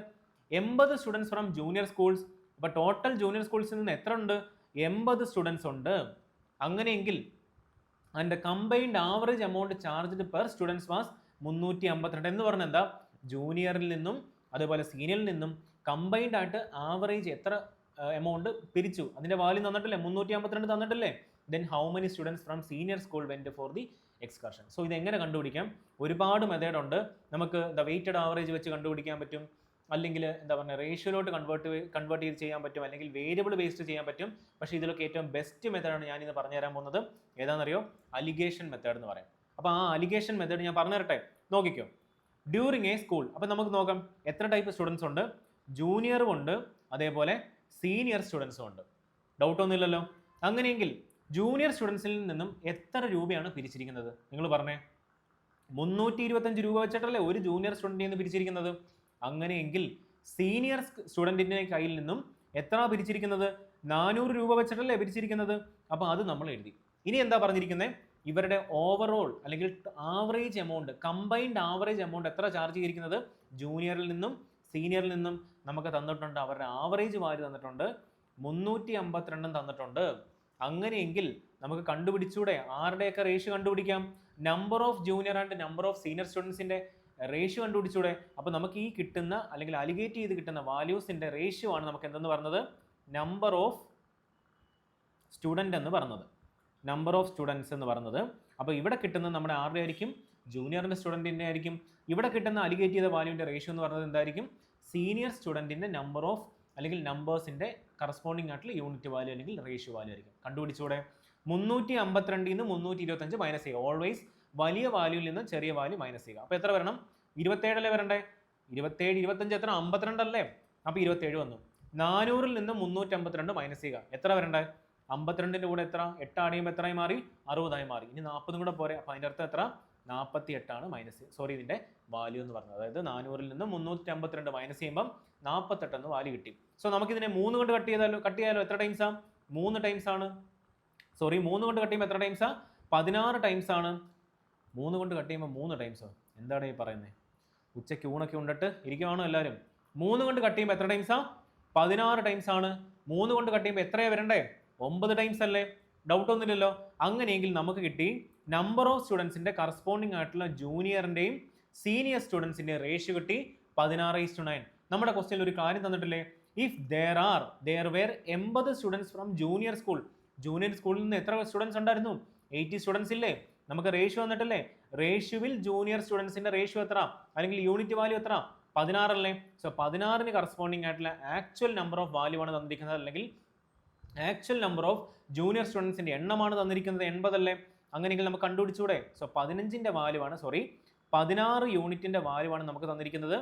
80 students from junior schools, അപ്പോൾ ടോട്ടൽ ജൂനിയർ സ്കൂൾസിൽ നിന്ന് എത്ര ഉണ്ട്, 80 സ്റ്റുഡൻസ് ഉണ്ട്. അങ്ങനെയെങ്കിൽ and combined average amount charged per students was 352 എന്ന് പറഞ്ഞാൽ എന്താ, ജൂനിയറിൽ നിന്നും അതുപോലെ സീനിയറിൽ നിന്നും കമ്പൈൻഡ് ആയിട്ട് ആവറേജ് എത്ര എമൗണ്ട് പിരിച്ചു, അതിന്റെ വാല്യൂ തന്നിട്ടില്ലേ, 352 തന്നിട്ടില്ലേ. Then how many students from senior school went for the excursion. So ഇത് എങ്ങനെ കണ്ടുപിടിക്കാം, ഒരുപാട് മെത്തേഡ് ഉണ്ട്. നമുക്ക് വെയ്റ്റഡ് ആവറേജ് വെച്ച് കണ്ടുപിടിക്കാൻ പറ്റും, അല്ലെങ്കിൽ എന്താ പറയുക റേഷ്യോയിലോട്ട് കൺവേർട്ട് ചെയ്ത് ചെയ്യാൻ പറ്റും, അല്ലെങ്കിൽ വേരിയബിൾ ബേസ്ഡ് ചെയ്യാൻ പറ്റും. പക്ഷേ ഇതിലൊക്കെ ഏറ്റവും ബെസ്റ്റ് മെത്തേഡാണ് ഞാൻ ഇന്ന് പറഞ്ഞു തരാൻ പോകുന്നത്. ഏതാണെന്നറിയോ, അലിഗേഷൻ മെത്തേഡ് എന്ന് പറയും. അപ്പോൾ ആ അലിഗേഷൻ മെത്തേഡ് ഞാൻ പറഞ്ഞു തരട്ടെ, നോക്കിക്കോ. ഡ്യൂറിങ് എ സ്കൂൾ, അപ്പോൾ നമുക്ക് നോക്കാം എത്ര ടൈപ്പ് സ്റ്റുഡൻസ് ഉണ്ട്. ജൂനിയറും ഉണ്ട്, അതേപോലെ സീനിയർ സ്റ്റുഡൻസും ഉണ്ട്. ഡൗട്ടൊന്നുമില്ലല്ലോ. അങ്ങനെയെങ്കിൽ ജൂനിയർ സ്റ്റുഡൻസിൽ നിന്നും എത്ര രൂപയാണ് പിരിച്ചിരിക്കുന്നത്, നിങ്ങൾ പറഞ്ഞേ. 325 രൂപ വെച്ചിട്ടല്ലേ ഒരു ജൂനിയർ സ്റ്റുഡൻറ്റിൽ നിന്ന് പിരിച്ചിരിക്കുന്നത്. അങ്ങനെയെങ്കിൽ സീനിയർ സ്റ്റുഡൻറ്റിൻ്റെ കയ്യിൽ നിന്നും എത്ര പിരിച്ചിരിക്കുന്നത്, 400 രൂപ വെച്ചിട്ടല്ലേ പിരിച്ചിരിക്കുന്നത്. അപ്പോൾ അത് നമ്മൾ എഴുതി. ഇനി എന്താ പറഞ്ഞിരിക്കുന്നത്, ഇവരുടെ ഓവറോൾ അല്ലെങ്കിൽ average amount, combined average amount എത്ര ചാർജ് ചെയ്തിരിക്കുന്നത്, ജൂനിയറിൽ നിന്നും സീനിയറിൽ നിന്നും നമുക്ക് തന്നിട്ടുണ്ട്. അവരുടെ ആവറേജ് വാല്യൂ തന്നിട്ടുണ്ട്, 352 തന്നിട്ടുണ്ട്. അങ്ങനെയെങ്കിൽ നമുക്ക് കണ്ടുപിടിച്ചൂടെ, ആരുടെയൊക്കെ റേഷ്യോ കണ്ടുപിടിക്കാം, number of junior and number of senior സ്റ്റുഡൻസിന്റെ റേഷ്യോ കണ്ടുപിടിച്ചൂടെ. അപ്പോൾ നമുക്ക് ഈ കിട്ടുന്ന അല്ലെങ്കിൽ അലിഗേറ്റ് ചെയ്ത് കിട്ടുന്ന വാല്യൂസിന്റെ റേഷ്യോ ആണ് നമുക്ക് എന്തെന്ന് പറഞ്ഞത്, നമ്പർ ഓഫ് സ്റ്റുഡൻറ് എന്ന് പറഞ്ഞത്, നമ്പർ ഓഫ് സ്റ്റുഡൻസ് എന്ന് പറഞ്ഞത്. അപ്പോൾ ഇവിടെ കിട്ടുന്നത് നമ്മുടെ ആരുടെ ആയിരിക്കും, ജൂനിയറിന്റെ സ്റ്റുഡൻറ്റിൻ്റെ ആയിരിക്കും. ഇവിടെ കിട്ടുന്ന അലിഗേറ്റ് ചെയ്ത വാല്യൂവിന്റെ റേഷ്യോ എന്ന് പറഞ്ഞത് എന്തായിരിക്കും, സീനിയർ സ്റ്റുഡൻറ്റിന്റെ നമ്പർ ഓഫ് അല്ലെങ്കിൽ നമ്പേഴ്സിന്റെ കറസ്പോണ്ടിങ് ആയിട്ടുള്ള യൂണിറ്റ് വാല്യൂ അല്ലെങ്കിൽ റേഷ്യോ വാല്യൂ ആയിരിക്കും. കണ്ടുപിടിച്ചൂടെ. 352 നിന്ന് 325 മൈനസ് ചെയ്യുക. ഓൾവേസ് വലിയ വാല്യൂവിൽ നിന്ന് ചെറിയ വാല്യൂ മൈനസ് ചെയ്യുക. അപ്പോൾ എത്ര വരണം, 27 അല്ലേ വരണ്ടേ. 27 25 എത്ര, 52 അല്ലേ. അപ്പോൾ 27 വന്നു. 400 നിന്ന് 352 മൈനസ് ചെയ്യുക. എത്ര വരണ്ടേ, 52ന്റെ കൂടെ എത്ര, 8 ആഡ് ചെയ്യുമ്പോൾ എത്രയായി മാറി, 60 മാറി. ഇനി 40 കൂടെ പോരെ. അപ്പോൾ അതിൻ്റെ അർത്ഥം എത്ര, 48 മൈനസ്, സോറി ഇതിന്റെ വാല്യൂ എന്ന് പറഞ്ഞത്. അതായത് 400 നിന്ന് 352 മൈനസ് ചെയ്യുമ്പോൾ 48 എന്ന് വാല്യൂ കിട്ടി. സോ നമുക്കിതിനെ 3 കൊണ്ട് കട്ട് ചെയ്യാലോ. എത്ര ടൈംസാ, 3 ടൈംസ് ആണ്. സോറി 3 കൊണ്ട് കട്ട് ചെയ്യുമ്പോൾ എത്ര ടൈംസാ, 16 ടൈംസ് ആണ്. 3 കൊണ്ട് കട്ട് ചെയ്യുമ്പോൾ 3 ടൈംസോ, എന്താണ് ഈ പറയുന്നത്, ഉച്ചയ്ക്ക് ഊണൊക്കെ ഉണ്ടിട്ട് ഇരിക്കുവാണോ എല്ലാവരും. 3 കൊണ്ട് കട്ട് ചെയ്യുമ്പോൾ എത്ര ടൈംസാ, 16 ടൈംസ് ആണ്. 3 കൊണ്ട് കട്ട് ചെയ്യുമ്പോൾ എത്രയാണ് വരണ്ടേ, 9 ടൈംസ് അല്ലേ. ഡൗട്ട് ഒന്നുമില്ലല്ലോ. അങ്ങനെയെങ്കിൽ നമുക്ക് കിട്ടി നമ്പർ ഓഫ് സ്റ്റുഡൻസിന്റെ കറസ്പോണ്ടിങ് ആയിട്ടുള്ള ജൂനിയറിന്റെയും സീനിയർ സ്റ്റുഡൻസിന്റെ റേഷ്യോ കിട്ടി 16:9. നമ്മുടെ ക്വസ്റ്റ്യനിൽ ഒരു കാര്യം തന്നിട്ടില്ലേ, if there were 80 students from junior school. Junior സ്കൂളിൽ നിന്ന് എത്ര സ്റ്റുഡൻസ് ഉണ്ടായിരുന്നു, 80 സ്റ്റുഡൻസ് ഇല്ലേ. നമുക്ക് റേഷ്യോ വന്നിട്ടില്ലേ, റേഷ്യോവിൽ ജൂനിയർ സ്റ്റുഡൻസിന്റെ റേഷ്യോ എത്ര അല്ലെങ്കിൽ യൂണിറ്റ് വാല്യൂ എത്ര, 16 അല്ലേ. സോ 16ന് കറസ്പോണ്ടിങ് ആയിട്ടുള്ള ആക്ച്വൽ നമ്പർ ഓഫ് വാല്യൂ ആണ് തന്നിരിക്കുന്നത്, അല്ലെങ്കിൽ ആക്ച്വൽ നമ്പർ ഓഫ് ജൂനിയർ സ്റ്റുഡൻസിന്റെ എണ്ണമാണ് തന്നിരിക്കുന്നത് 80 അല്ലേ. അങ്ങനെയെങ്കിൽ നമുക്ക് കണ്ടുപിടിച്ചൂടെ. സോ 15ന്റെ വാല്യൂ ആണ്, സോറി 16 യൂണിറ്റിന്റെ വാല്യൂ ആണ് നമുക്ക് തന്നിരിക്കുന്നത്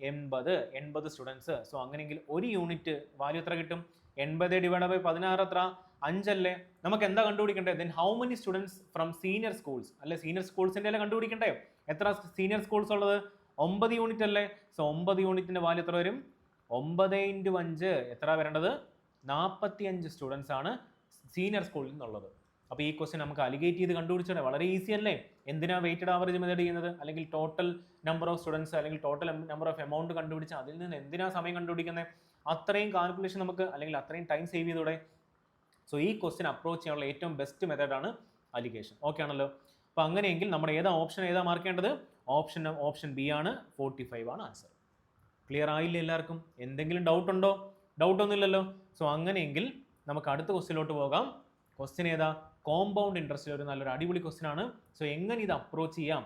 80 സ്റ്റുഡൻസ്. സോ അങ്ങനെയെങ്കിൽ ഒരു യൂണിറ്റ് വാല്യൂ എത്ര കിട്ടും, 80 ഡിവൈഡ് ബൈ 16 എത്ര, 5 അല്ലേ. നമുക്ക് എന്താ കണ്ടുപിടിക്കണ്ടേ, then how many students from senior schools അല്ലെ, സീനിയർ സ്കൂൾസിന്റെ അല്ലേ കണ്ടുപിടിക്കണ്ടേ. എത്ര സീനിയർ സ്കൂൾസ് ഉള്ളത്, 9 യൂണിറ്റ് അല്ലേ. സോ 9 യൂണിറ്റിന്റെ വാല്യൂ എത്ര വരും, 9 × 5 എത്ര വരേണ്ടത്, 45 സ്റ്റുഡൻസ് ആണ് സീനിയർ സ്കൂളിൽ നിന്നുള്ളത്. അപ്പോൾ ഈ ക്വസ്റ്റ്യൻ നമുക്ക് അലിഗേറ്റ് ചെയ്ത് കണ്ടുപിടിച്ചത് വളരെ ഈസി അല്ലേ. എന്തിനാ വെയ്റ്റഡ് ആവറേജ് മെത്തേഡ് ചെയ്യുന്നത്, അല്ലെങ്കിൽ ടോട്ടൽ നമ്പർ ഓഫ് സ്റ്റുഡൻസ് അല്ലെങ്കിൽ ടോട്ടൽ നമ്പർ ഓഫ് എമൗണ്ട് കണ്ടുപിടിച്ച് അതിൽ നിന്ന് എന്തിനാ സമയം കണ്ടുപിടിക്കുന്നത്, അത്രയും കാൽക്കുലേഷൻ നമുക്ക് അല്ലെങ്കിൽ അത്രയും ടൈം സേവ് ചെയ്തൂടെ. സോ ഈ ക്വസ്റ്റ്യൻ അപ്രോച്ച് ചെയ്യാനുള്ള ഏറ്റവും ബെസ്റ്റ് മെത്തേഡാണ് അലിഗേഷൻ. ഓക്കെ ആണല്ലോ. അപ്പോൾ അങ്ങനെയെങ്കിൽ നമ്മുടെ ഏതാ മാർക്ക് ചെയ്യേണ്ടത്, ഓപ്ഷൻ ബി ആണ്, 45 ആണ് ആൻസർ. ക്ലിയർ ആയില്ലേ എല്ലാവർക്കും, എന്തെങ്കിലും ഡൗട്ട് ഉണ്ടോ, ഡൗട്ട് ഒന്നുമില്ലല്ലോ. സോ അങ്ങനെയെങ്കിൽ നമുക്ക് അടുത്ത ക്വസ്റ്റ്യനിലോട്ട് പോകാം. ക്വസ്റ്റ്യൻ ഏതാ, കോമ്പൗണ്ട് ഇൻട്രസ്റ്റിൽ ഒരു നല്ലൊരു അടിപൊളി ക്വസ്റ്റ്യൻ ആണ്. സോ എങ്ങനെ ഇത് അപ്രോച്ച് ചെയ്യാം,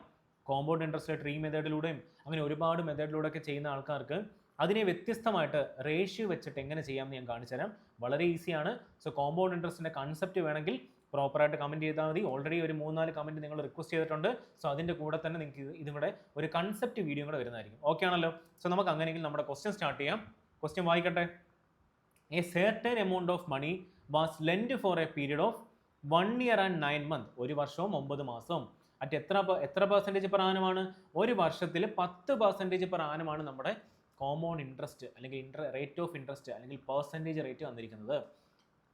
കോമ്പൗണ്ട് ഇൻട്രസ്റ്റിലെ ട്രീ മെത്തേഡിലൂടെയും അങ്ങനെ ഒരുപാട് മെത്തേഡിലൂടെയൊക്കെ ചെയ്യുന്ന ആൾക്കാർക്ക് അതിനെ വ്യത്യസ്തമായിട്ട് റേഷ്യോ വെച്ചിട്ട് എങ്ങനെ ചെയ്യാമെന്ന് ഞാൻ കാണിച്ചു തരാം. വളരെ ഈസിയാണ്. സോ കോമ്പൗണ്ട് ഇൻട്രസ്റ്റിന്റെ കൺസെപ്റ്റ് വേണമെങ്കിൽ പ്രോപ്പറായിട്ട് കമൻറ്റ് ചെയ്താൽ മതി. ഓൾറെഡി ഒരു 3-4 കമൻറ്റ് നിങ്ങൾ റിക്വസ്റ്റ് ചെയ്തിട്ടുണ്ട്. സോ അതിൻ്റെ കൂടെ തന്നെ നിങ്ങൾക്ക് ഇതും കൂടെ ഒരു കൺസെപ്റ്റ് വീഡിയോ കൂടെ വരുന്നതായിരിക്കും. ഓക്കെ ആണല്ലോ. സോ നമുക്ക് അങ്ങനെയെങ്കിൽ നമ്മുടെ ക്വസ്റ്റ്യൻ സ്റ്റാർട്ട് ചെയ്യാം. ക്വസ്റ്റ്യൻ വായിക്കട്ടെ. A certain amount of money was lent for a period of 1 year and 9 months. 1 വർഷവും 9 മാസവും. അറ്റ് എത്ര പെർസെൻറ്റേജ് പെർ ആനമാണ്, 1 വർഷത്തിൽ 10% പെർ ആനമാണ് നമ്മുടെ കോമ്പൗണ്ട് ഇൻട്രസ്റ്റ് അല്ലെങ്കിൽ റേറ്റ് ഓഫ് ഇൻട്രസ്റ്റ് അല്ലെങ്കിൽ പെർസെൻറ്റേജ് റേറ്റ് വന്നിരിക്കുന്നത്.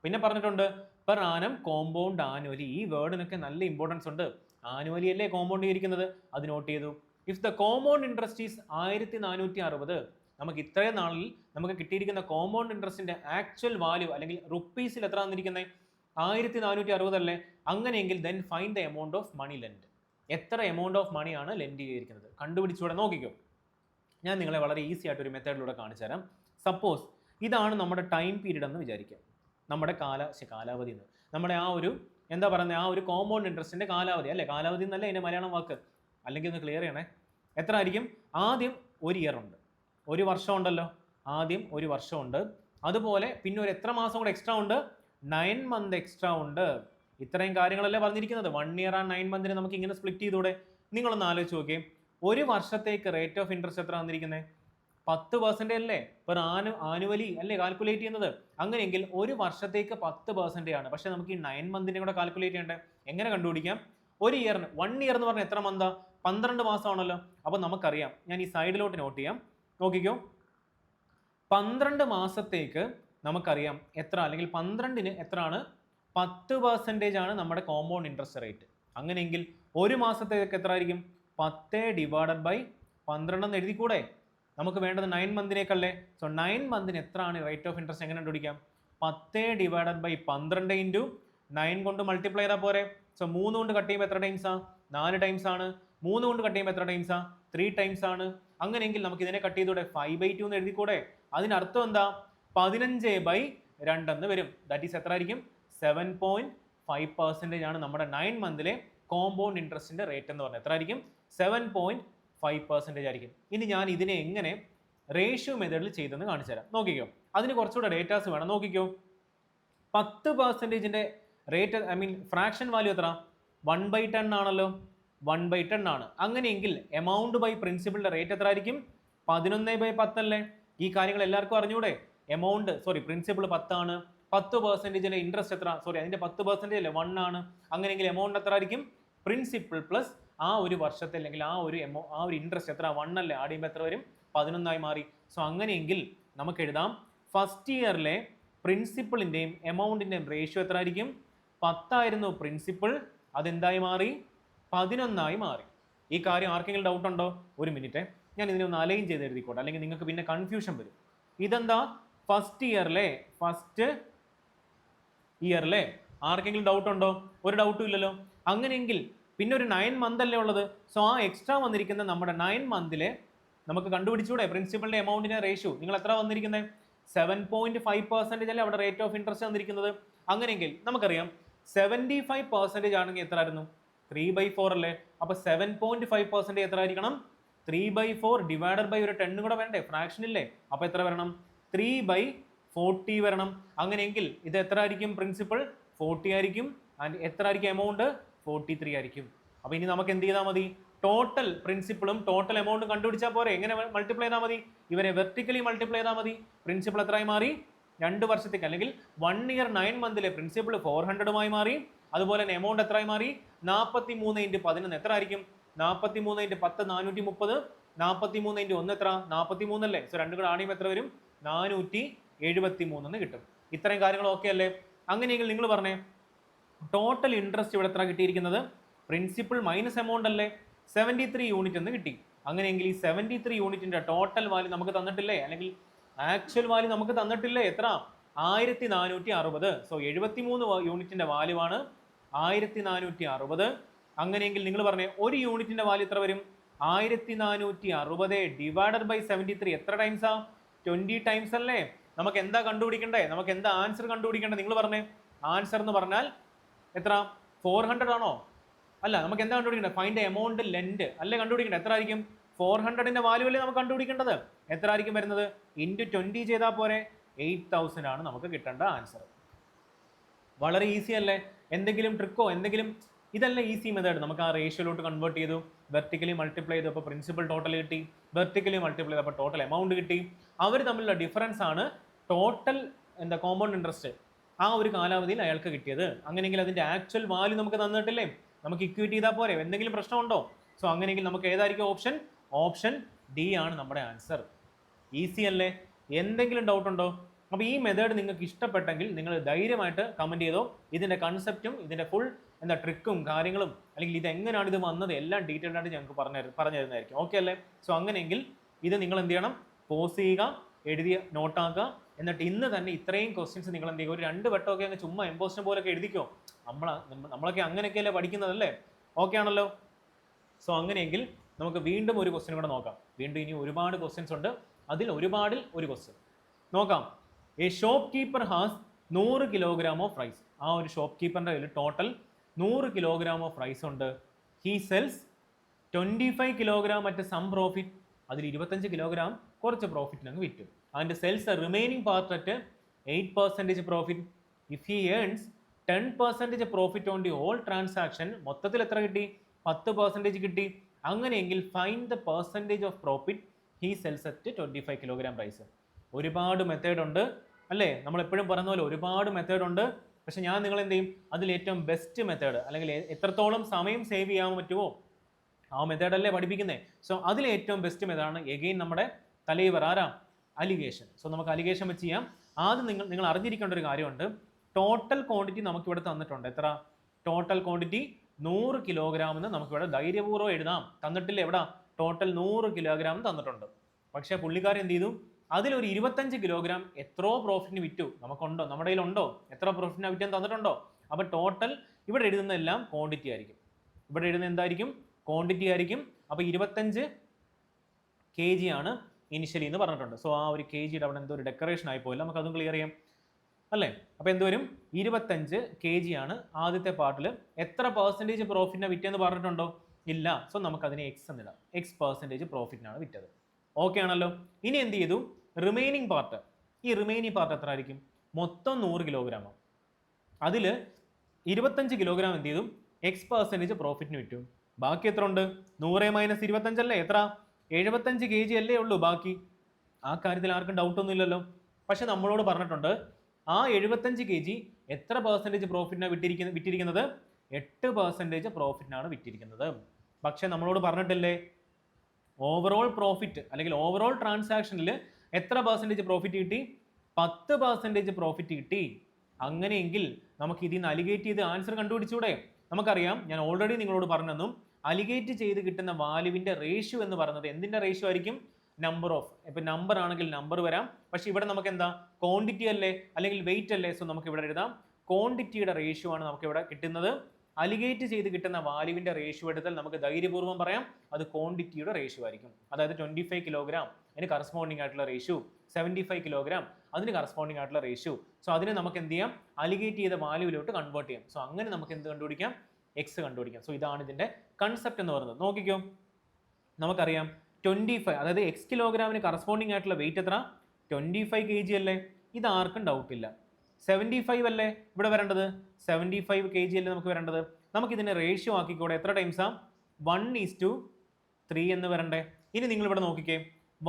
പിന്നെ പറഞ്ഞിട്ടുണ്ട് പെർ ആനം കോമ്പൗണ്ട് ആനുവലി. ഈ വേർഡിനൊക്കെ നല്ല ഇമ്പോർട്ടൻസ് ഉണ്ട്. ആനുവലി അല്ലേ കോമ്പൗണ്ട് ചെയ്തിരിക്കുന്നത്, അത് നോട്ട് ചെയ്തു. If the compound interest is 1460, നമുക്ക് ഇത്രയും നാളിൽ നമുക്ക് കിട്ടിയിരിക്കുന്ന കോമ്പൗണ്ട് ഇൻട്രസ്റ്റിന്റെ ആക്ച്വൽ വാല്യൂ അല്ലെങ്കിൽ റുപ്പീസിൽ എത്ര തന്നിരിക്കുന്നത്, 1460 അല്ലേ. അങ്ങനെയെങ്കിൽ then find the amount of money lend. എത്ര എമൗണ്ട് ഓഫ് മണിയാണ് ലെൻഡ് ചെയ്തിരിക്കുന്നത് കണ്ടുപിടിച്ചുകൂടെ നോക്കിക്കോ. ഞാൻ നിങ്ങളെ വളരെ ഈസി ആയിട്ട് ഒരു മെത്തേഡിലൂടെ കാണിച്ചു തരാം. സപ്പോസ് ഇതാണ് നമ്മുടെ ടൈം പീരീഡ് എന്ന് വിചാരിക്കാം. നമ്മുടെ കാലാവധി എന്ന് നമ്മുടെ ആ ഒരു എന്താ പറയുന്നത്, ആ ഒരു കോമ്പൗണ്ട് ഇൻട്രസ്റ്റിന്റെ കാലാവധി അല്ലേ, കാലാവധി എന്നല്ല അതിന്റെ മലയാളം വാക്ക്, അല്ലെങ്കിൽ ഒന്ന് ക്ലിയർ ചെയ്യണേ. എത്ര ആയിരിക്കും? ആദ്യം ഒരു ഇയർ ഉണ്ട്, ഒരു വർഷം ഉണ്ടല്ലോ, ആദ്യം ഒരു വർഷമുണ്ട്. അതുപോലെ പിന്നെ ഒരു എത്ര മാസം കൂടെ എക്സ്ട്രാ ഉണ്ട്? 9 months എക്സ്ട്രാ ഉണ്ട്. ഇത്രയും കാര്യങ്ങളല്ലേ പറഞ്ഞിരിക്കുന്നത്. 1 year ആൻഡ് 9 months നമുക്ക് ഇങ്ങനെ സ്പ്ലിറ്റ് ചെയ്തൂടെ? നിങ്ങളൊന്ന് ആലോചിച്ച് നോക്കിയേ. ഒരു വർഷത്തേക്ക് റേറ്റ് ഓഫ് ഇൻട്രസ്റ്റ് എത്ര വന്നിരിക്കുന്നത്? 10% അല്ലേ പെർ ആനുവലി അല്ലേ കാൽക്കുലേറ്റ് ചെയ്യുന്നത്. അങ്ങനെയെങ്കിൽ ഒരു വർഷത്തേക്ക് 10% ആണ്. പക്ഷെ നമുക്ക് ഈ 9 months കൂടെ കാൽക്കുലേറ്റ് ചെയ്യണ്ടേ? എങ്ങനെ കണ്ടുപിടിക്കാം? ഒരു ഇയറിന് 1 year എന്ന് പറഞ്ഞാൽ എത്ര മന്താ? 12 മാസമാണല്ലോ. അപ്പോൾ നമുക്കറിയാം, ഞാൻ ഈ സൈഡിലോട്ട് നോട്ട് ചെയ്യാം, നോക്കിക്കോ. 12 മാസത്തേക്ക് നമുക്കറിയാം എത്ര, അല്ലെങ്കിൽ 12ന് എത്രയാണ്? 10% ആണ് നമ്മുടെ കോമ്പൗണ്ട് ഇൻട്രസ്റ്റ് റേറ്റ്. അങ്ങനെയെങ്കിൽ ഒരു മാസത്തേക്ക് എത്ര ആയിരിക്കും? 10 ഡിവൈഡഡ് ബൈ 12 എന്ന് എഴുതിക്കൂടെ? നമുക്ക് വേണ്ടത് 9 monthsനേക്കല്ലേ. സോ 9 monthsന് എത്രയാണ് റേറ്റ് ഓഫ് ഇൻട്രസ്റ്റ് എങ്ങനെ കണ്ടുപിടിക്കാം? 10 ഡിവൈഡഡ് ബൈ 12 ഇൻറ്റു 9 കൊണ്ട് മൾട്ടിപ്ലൈ ചെയ്താൽ പോരെ. സോ 3 കൊണ്ട് കട്ട് ചെയ്യുമ്പോൾ എത്ര ടൈംസാ? 4 ടൈംസ് ആണ്. 3 കൊണ്ട് കട്ട് ചെയ്യുമ്പോൾ എത്ര ടൈംസാ? 3 ടൈംസ് ആണ്. അങ്ങനെയെങ്കിൽ നമുക്ക് ഇതിനെ കട്ട് ചെയ്തൂടെ? 5/2 എന്ന് എഴുതിക്കൂടെ? അതിനർത്ഥം എന്താ? 15/2 എന്ന് വരും. ദാറ്റ് ഈസ് എത്ര ആയിരിക്കും? 7.5% ആണ് നമ്മുടെ 9 monthsലെ കോമ്പൗണ്ട് ഇൻട്രസ്റ്റിന്റെ റേറ്റ് എന്ന് പറഞ്ഞാൽ. എത്ര ആയിരിക്കും? 7.5% ആയിരിക്കും. ഇനി ഞാൻ ഇതിനെ എങ്ങനെ റേഷ്യോ മെത്തേഡിൽ ചെയ്തെന്ന് കാണിച്ചു തരാം. നോക്കിക്കോ, അതിന് കുറച്ചുകൂടെ ഡേറ്റാസ് വേണം. നോക്കിക്കോ, 10%ന്റെ rate, I mean fraction value എത്ര? 1/10 ആണല്ലോ. 1/10 ആണ്. അങ്ങനെയെങ്കിൽ എമൗണ്ട് ബൈ പ്രിൻസിപ്പിളിന്റെ റേറ്റ് എത്ര ആയിരിക്കും? 11/10 അല്ലേ? ഈ കാര്യങ്ങൾ എല്ലാവർക്കും അറിഞ്ഞൂടെ? എമൗണ്ട് പ്രിൻസിപ്പിൾ 10 ആണ്. 10%ന്റെ ഇൻട്രസ്റ്റ് എത്ര? അതിന്റെ 10% അല്ലേ, 1 ആണ്. അങ്ങനെയെങ്കിൽ എമൗണ്ട് എത്ര ആയിരിക്കും? പ്രിൻസിപ്പിൾ പ്ലസ് ആ ഒരു വർഷത്തെ അല്ലെങ്കിൽ ആ ഒരു ഇൻട്രസ്റ്റ് എത്ര? 1 അല്ലേ, ആഡ് ചെയ്യുമ്പോൾ എത്ര വരും? 11 മാറി. സോ അങ്ങനെയെങ്കിൽ നമുക്ക് എഴുതാം, ഫസ്റ്റ് ഇയറിലെ പ്രിൻസിപ്പിളിന്റെയും എമൗണ്ടിന്റെയും റേഷ്യോ എത്ര ആയിരിക്കും? 10 ആയിരുന്നു പ്രിൻസിപ്പിൾ, അതെന്തായി മാറി? 11 മാറി. ഈ കാര്യം ആർക്കെങ്കിലും ഡൗട്ട് ഉണ്ടോ? ഒരു മിനിറ്റ്, ഞാൻ ഇതിനെ ഒന്ന് അലൈൻ ചെയ്ത് എഴുതിക്കോട്ടെ, അല്ലെങ്കിൽ നിങ്ങൾക്ക് പിന്നെ കൺഫ്യൂഷൻ വരും. ഇതെന്താ? ഫസ്റ്റ് ഇയറിലെ ആർക്കെങ്കിലും ഡൗട്ട് ഉണ്ടോ? ഒരു ഡൗട്ടും ഇല്ലല്ലോ. അങ്ങനെയെങ്കിൽ പിന്നെ ഒരു 9 months അല്ലേ ഉള്ളത്. സോ ആ എക്സ്ട്രാ വന്നിരിക്കുന്ന നമ്മുടെ 9 monthsലെ നമുക്ക് കണ്ടുപിടിച്ചൂടെ പ്രിൻസിപ്പളിന്റെ എമൗണ്ടിന്റെ റേഷ്യോ? നിങ്ങൾ എത്ര വന്നിരിക്കുന്നത്? 7.5% അല്ലേ അവിടെ റേറ്റ് ഓഫ് ഇൻട്രസ്റ്റ് വന്നിരിക്കുന്നത്. അങ്ങനെയെങ്കിൽ നമുക്കറിയാം 75% ആണെങ്കിൽ എത്ര ആയിരുന്നു? 3/4 അല്ലേ. അപ്പൊ 7.5% എത്ര ആയിരിക്കണം? 3/4 ഡിവൈഡഡ് ബൈ ഒരു 10 കൂടെ വേണ്ടേ, ഫ്രാക്ഷൻ ഇല്ലേ. അപ്പൊ എത്ര വരണം? 3/40 വരണം. അങ്ങനെയെങ്കിൽ ഇത് എത്ര ആയിരിക്കും? പ്രിൻസിപ്പൾ 40 ആയിരിക്കും. ആൻഡ് എത്ര ആയിരിക്കും എമൗണ്ട്? 43 ആയിരിക്കും. അപ്പൊ ഇനി നമുക്ക് എന്ത് ചെയ്താൽ മതി? ടോട്ടൽ പ്രിൻസിപ്പിളും ടോട്ടൽ എമൗണ്ടും കണ്ടുപിടിച്ചാൽ പോരെ. എങ്ങനെ മൾട്ടിപ്ലൈ ചെയ്താൽ മതി? ഇവരെ വെർട്ടിക്കലി മൾട്ടിപ്ലൈ ചെയ്താൽ മതി. പ്രിൻസിപ്പിൾ എത്രയായി മാറി? 2 വർഷത്തേക്ക് അല്ലെങ്കിൽ 1 year 9 monthsലെ പ്രിൻസിപ്പിൾ 400 മാറി. അതുപോലെ തന്നെ എമൗണ്ട് എത്രയായി മാറി? 43 × 11 എത്ര ആയിരിക്കും? 43 × 10 430. 43 × 1 എത്ര? 43 അല്ലേ. സോ 2 കൂടെ ആഡ് ചെയ്യുമ്പോൾ എത്ര വരും? 473 എന്ന് കിട്ടും. ഇത്രയും കാര്യങ്ങൾ ഓക്കെ അല്ലേ? അങ്ങനെയെങ്കിൽ നിങ്ങൾ പറഞ്ഞേ, ടോട്ടൽ ഇൻട്രസ്റ്റ് ഇവിടെ എത്ര കിട്ടിയിരിക്കുന്നത്? പ്രിൻസിപ്പിൾ മൈനസ് എമൗണ്ട് അല്ലേ, 73 യൂണിറ്റ് എന്ന് കിട്ടി. അങ്ങനെയെങ്കിൽ ഈ 73 യൂണിറ്റിന്റെ ടോട്ടൽ വാല്യൂ നമുക്ക് തന്നിട്ടില്ലേ, അല്ലെങ്കിൽ ആക്ച്വൽ വാല്യൂ നമുക്ക് തന്നിട്ടില്ലേ? എത്ര? 1460. സോ 73 യൂണിറ്റിന്റെ വാല്യൂ ആണ് 1460. അങ്ങനെയെങ്കിൽ നിങ്ങൾ പറഞ്ഞേ, ഒരു യൂണിറ്റിന്റെ വാല്യൂ എത്ര വരും? 1460 ഡിവൈഡഡ് ബൈ 73 എത്ര ടൈംസാ? 20 ടൈംസ് അല്ലേ. നമുക്ക് എന്താ കണ്ടുപിടിക്കണ്ടേ? നമുക്ക് എന്താ ആൻസർ കണ്ടുപിടിക്കണ്ടേ? നിങ്ങൾ പറഞ്ഞേ. ആൻസർ എന്ന് പറഞ്ഞാൽ എത്ര? 400 ആണോ? അല്ല, നമുക്ക് എന്താ കണ്ടുപിടിക്കേണ്ടത്? ഫൈൻഡ് എമൗണ്ട് ലെൻഡ് അല്ലേ കണ്ടുപിടിക്കേണ്ടത്. എത്ര ആയിരിക്കും? 400ന്റെ വാല്യൂ അല്ലേ നമുക്ക് കണ്ടുപിടിക്കേണ്ടത്. എത്ര ആയിരിക്കും വരുന്നത്? ഇൻറ്റു 20 ചെയ്താൽ പോരെ. 8000 ആണ് നമുക്ക് കിട്ടേണ്ട ആൻസർ. വളരെ ഈസി അല്ലേ? എന്തെങ്കിലും ട്രിക്കോ എന്തെങ്കിലും? ഇതല്ല ഈസി മെത്തേഡ്. നമുക്ക് ആ റേഷ്യോയിലോട്ട് കൺവേർട്ട് ചെയ്തു, വെർട്ടിക്കലി മൾട്ടിപ്ലൈ ചെയ്തു, അപ്പോൾ പ്രിൻസിപ്പൽ ടോട്ടൽ കിട്ടി. വെർട്ടിക്കലി മൾട്ടിപ്ലൈ ചെയ്തപ്പോൾ ടോട്ടൽ എമൗണ്ട് കിട്ടി. അവർ തമ്മിലുള്ള ഡിഫറൻസ് ആണ് ടോട്ടൽ കോമ്പൗണ്ട് ഇൻട്രസ്റ്റ് ആ ഒരു കാലാവധിയിൽ അയാൾക്ക് കിട്ടിയത്. അങ്ങനെയെങ്കിൽ അതിന്റെ ആക്ച്വൽ വാല്യൂ നമുക്ക് തന്നിട്ടില്ലേ, നമുക്ക് ഇക്വേറ്റ് ചെയ്താൽ പോരെ. എന്തെങ്കിലും പ്രശ്നമുണ്ടോ? സോ അങ്ങനെയെങ്കിൽ നമുക്ക് ഏതായിരിക്കും ഓപ്ഷൻ? ഓപ്ഷൻ ഡി ആണ് നമ്മുടെ ആൻസർ. ഈസി അല്ലേ? എന്തെങ്കിലും ഡൗട്ട് ഉണ്ടോ? അപ്പോൾ ഈ മെത്തേഡ് നിങ്ങൾക്ക് ഇഷ്ടപ്പെട്ടെങ്കിൽ നിങ്ങൾ ധൈര്യമായിട്ട് കമന്റ് ചെയ്തോ. ഇതിന്റെ കൺസെപ്റ്റും ഇതിന്റെ ഫുൾ ട്രിക്കും കാര്യങ്ങളും, അല്ലെങ്കിൽ ഇത് എങ്ങനെയാണ് ഇത് വന്നത്, എല്ലാം ഡീറ്റെയിൽഡ് ആയിട്ട് ഞങ്ങൾക്ക് പറഞ്ഞു തരുന്നതായിരിക്കും. ഓക്കെ അല്ലേ? സോ അങ്ങനെയെങ്കിൽ ഇത് നിങ്ങൾ എന്ത് ചെയ്യണം? പോസ് ചെയ്യുക, എഴുതി നോട്ടാക്കുക. എന്നിട്ട് ഇന്ന് തന്നെ ഇത്രയും ക്വസ്റ്റ്യൻസ് നിങ്ങൾ എന്ത് ചെയ്യുക, ഒരു 2 വട്ടമൊക്കെ അങ്ങ് ചുമ്മാ എംപോസിഷൻ പോലൊക്കെ എഴുതിക്കോ. നമ്മളൊക്കെ അങ്ങനെയൊക്കെയല്ലേ പഠിക്കുന്നതല്ലേ? ഓക്കെ ആണല്ലോ? സോ അങ്ങനെയെങ്കിൽ നമുക്ക് വീണ്ടും ഒരു ക്വസ്റ്റ്യൻ കൂടെ നോക്കാം. വീണ്ടും ഇനി ഒരുപാട് ക്വസ്റ്റ്യൻസ് ഉണ്ട്, അതിൽ ഒരുപാടിൽ ഒരു ക്വസ്റ്റ്യൻ നോക്കാം. A shopkeeper has 100 kilogram of rice. ആ ഒരു ഷോപ്പ് കീപ്പറിൻ്റെ കയ്യിൽ ടോട്ടൽ 100 കിലോഗ്രാം ഓഫ് റൈസ് ഉണ്ട്. He sells 25 kilogram at some profit. അതിൽ 25 കിലോഗ്രാം കുറച്ച് പ്രോഫിറ്റിന് അങ്ങ് വിറ്റു. And sells remaining part at 8% profit. If he earns 10% profit on the whole transaction, മൊത്തത്തിൽ എത്ര കിട്ടി? 10% കിട്ടി. അങ്ങനെയെങ്കിൽ find the percentage of profit he sells at 25 kilogram rice. ഒരുപാട് മെത്തേഡ് ഉണ്ട് അല്ലേ? നമ്മൾ എപ്പോഴും പറഞ്ഞ പോലെ ഒരുപാട് മെത്തേഡ് ഉണ്ട്. പക്ഷെ ഞാൻ നിങ്ങൾ എന്ത് ചെയ്യും, അതിൽ ഏറ്റവും ബെസ്റ്റ് മെത്തേഡ് അല്ലെങ്കിൽ എത്രത്തോളം സമയം സേവ് ചെയ്യാൻ പറ്റുമോ ആ മെത്തേഡല്ലേ പഠിപ്പിക്കുന്നത്. സോ അതിൽ ഏറ്റവും ബെസ്റ്റ് മെത്തേഡാണ് എഗെയിൻ നമ്മുടെ തലൈവർ ആരാ? അലിഗേഷൻ. സോ നമുക്ക് അലിഗേഷൻ വെച്ച് ചെയ്യാം. ആദ്യം നിങ്ങൾ അറിഞ്ഞിരിക്കേണ്ട ഒരു കാര്യമുണ്ട്. ടോട്ടൽ ക്വാണ്ടിറ്റി നമുക്കിവിടെ തന്നിട്ടുണ്ട്. എത്ര ടോട്ടൽ ക്വാണ്ടിറ്റി? 100 കിലോഗ്രാം എന്ന് നമുക്കിവിടെ ധൈര്യപൂർവ്വം എഴുതാം. തന്നിട്ടില്ല എവിടെ? ടോട്ടൽ 100 കിലോഗ്രാം തന്നിട്ടുണ്ട്. പക്ഷേ പുള്ളിക്കാരൻ എന്ത് ചെയ്തു? അതിലൊരു 25 കിലോഗ്രാം എത്രയോ പ്രോഫിറ്റിന് വിറ്റു. നമുക്കുണ്ടോ? നമ്മുടെ കയ്യിലുണ്ടോ? എത്ര പ്രോഫിറ്റിന് വിറ്റാൻ തന്നിട്ടുണ്ടോ? അപ്പോൾ ടോട്ടൽ ഇവിടെ എഴുതുന്നതെല്ലാം ക്വാണ്ടിറ്റി ആയിരിക്കും. ഇവിടെ എഴുതുന്നത് എന്തായിരിക്കും? ക്വാണ്ടിറ്റി ആയിരിക്കും. അപ്പോൾ 25 kg ആണ് ഇനിഷ്യലി എന്ന് പറഞ്ഞിട്ടുണ്ട്. സോ ആ ഒരു kgയുടെ അവിടെ എന്തോ ഒരു ഡെക്കറേഷൻ ആയി പോയില്ല, നമുക്ക് അതും ക്ലിയർ ചെയ്യാം അല്ലേ? അപ്പോൾ എന്തോരും 25 kg ആണ് ആദ്യത്തെ പാർട്ടിൽ. എത്ര പെർസെൻറ്റേജ് പ്രോഫിറ്റിനാണ് വിറ്റെന്ന് പറഞ്ഞിട്ടുണ്ടോ? ഇല്ല. സോ നമുക്കതിനെ എക്സ് എന്നിടാം. X% പ്രോഫിറ്റിനാണ് വിറ്റത്. ഓക്കെ ആണല്ലോ? ഇനി എന്ത് ചെയ്തു? Remaining part. ഈ റിമൈനിങ് പാർട്ട് എത്ര ആയിരിക്കും? മൊത്തം 100 കിലോഗ്രാമാണ്. അതിൽ 25 കിലോഗ്രാം എന്ത് ചെയ്തു? X% പ്രോഫിറ്റിന് വിറ്റു. ബാക്കി എത്ര ഉണ്ട്? 100 - 25 അല്ലേ? എത്ര? 75 kg അല്ലേ ഉള്ളൂ ബാക്കി. ആ കാര്യത്തിൽ ആർക്കും ഡൗട്ട് ഒന്നും ഇല്ലല്ലോ. പക്ഷെ നമ്മളോട് പറഞ്ഞിട്ടുണ്ട് ആ 75 kg എത്ര പെർസെൻറ്റേജ് പ്രോഫിറ്റിനാണ് വിറ്റിരിക്കുന്നത്? 8% പ്രോഫിറ്റിനാണ് വിറ്റിരിക്കുന്നത്. പക്ഷെ നമ്മളോട് പറഞ്ഞിട്ടില്ലേ ഓവറോൾ പ്രോഫിറ്റ് അല്ലെങ്കിൽ ഓവറോൾ ട്രാൻസാക്ഷനിൽ എത്ര പെർസെൻറ്റേജ് പ്രോഫിറ്റ് കിട്ടി? 10% പ്രോഫിറ്റ് കിട്ടി. അങ്ങനെയെങ്കിൽ നമുക്ക് ഇതിൽ നിന്ന് അലിഗേറ്റ് ചെയ്ത് ആൻസർ കണ്ടുപിടിച്ചൂടെ? നമുക്കറിയാം, ഞാൻ ഓൾറെഡി നിങ്ങളോട് പറഞ്ഞെന്നും അലിഗേറ്റ് ചെയ്ത് കിട്ടുന്ന വാല്യൂവിൻ്റെ റേഷ്യോ എന്ന് പറയുന്നത് എന്തിൻ്റെ റേഷ്യോ ആയിരിക്കും? Number of. ഇപ്പം നമ്പർ ആണെങ്കിൽ നമ്പർ വരാം. പക്ഷേ ഇവിടെ നമുക്ക് എന്താ? ക്വാണ്ടിറ്റി അല്ലേ അല്ലെങ്കിൽ വെയിറ്റ് അല്ലേ? സോ നമുക്ക് ഇവിടെ എഴുതാം ക്വാണ്ടിറ്റിയുടെ റേഷ്യോ ആണ് നമുക്ക് ഇവിടെ കിട്ടുന്നത്. അലിഗേറ്റ് ചെയ്ത് കിട്ടുന്ന വാല്യൂവിൻ്റെ റേഷ്യോ എടുത്താൽ നമുക്ക് ധൈര്യപൂർവ്വം പറയാം അത് ക്വാണ്ടിറ്റിയുടെ റേഷ്യോ ആയിരിക്കും. അതായത് 25 കിലോഗ്രാം അതിന് കറസ്പോണ്ടിങ് ആയിട്ടുള്ള റേഷ്യോ, 75 കിലോഗ്രാം അതിന് കറസ്പോണ്ടിങ് ആയിട്ടുള്ള റേഷ്യോ. സോ അതിനെ നമുക്ക് എന്ത് ചെയ്യാം? അലിഗേറ്റ് ചെയ്ത വാല്യൂവിലോട്ട് കൺവേർട്ട് ചെയ്യാം. സോ അങ്ങനെ നമുക്ക് എന്ത് കണ്ടുപിടിക്കാം? എക്സ് കണ്ടുപിടിക്കാം. സോ ഇതാണ് ഇതിൻ്റെ കൺസെപ്റ്റ് എന്ന് പറയുന്നത്. നോക്കിക്കോ, നമുക്കറിയാം 25 അതായത് X കിലോഗ്രാമിന് കറസ്പോണ്ടിങ് ആയിട്ടുള്ള വെയിറ്റ് എത്ര? 25 kg അല്ലേ? ഇത് ആർക്കും ഡൗട്ടില്ല. 75 അല്ലേ ഇവിടെ വരേണ്ടത്? 75 kg അല്ലേ നമുക്ക് വരേണ്ടത്? നമുക്കിതിനെ റേഷ്യോ ആക്കിക്കൂടെ? എത്ര ടൈംസാ? 1:3 എന്ന് വരണ്ടേ? ഇനി നിങ്ങൾ ഇവിടെ നോക്കിക്കേ,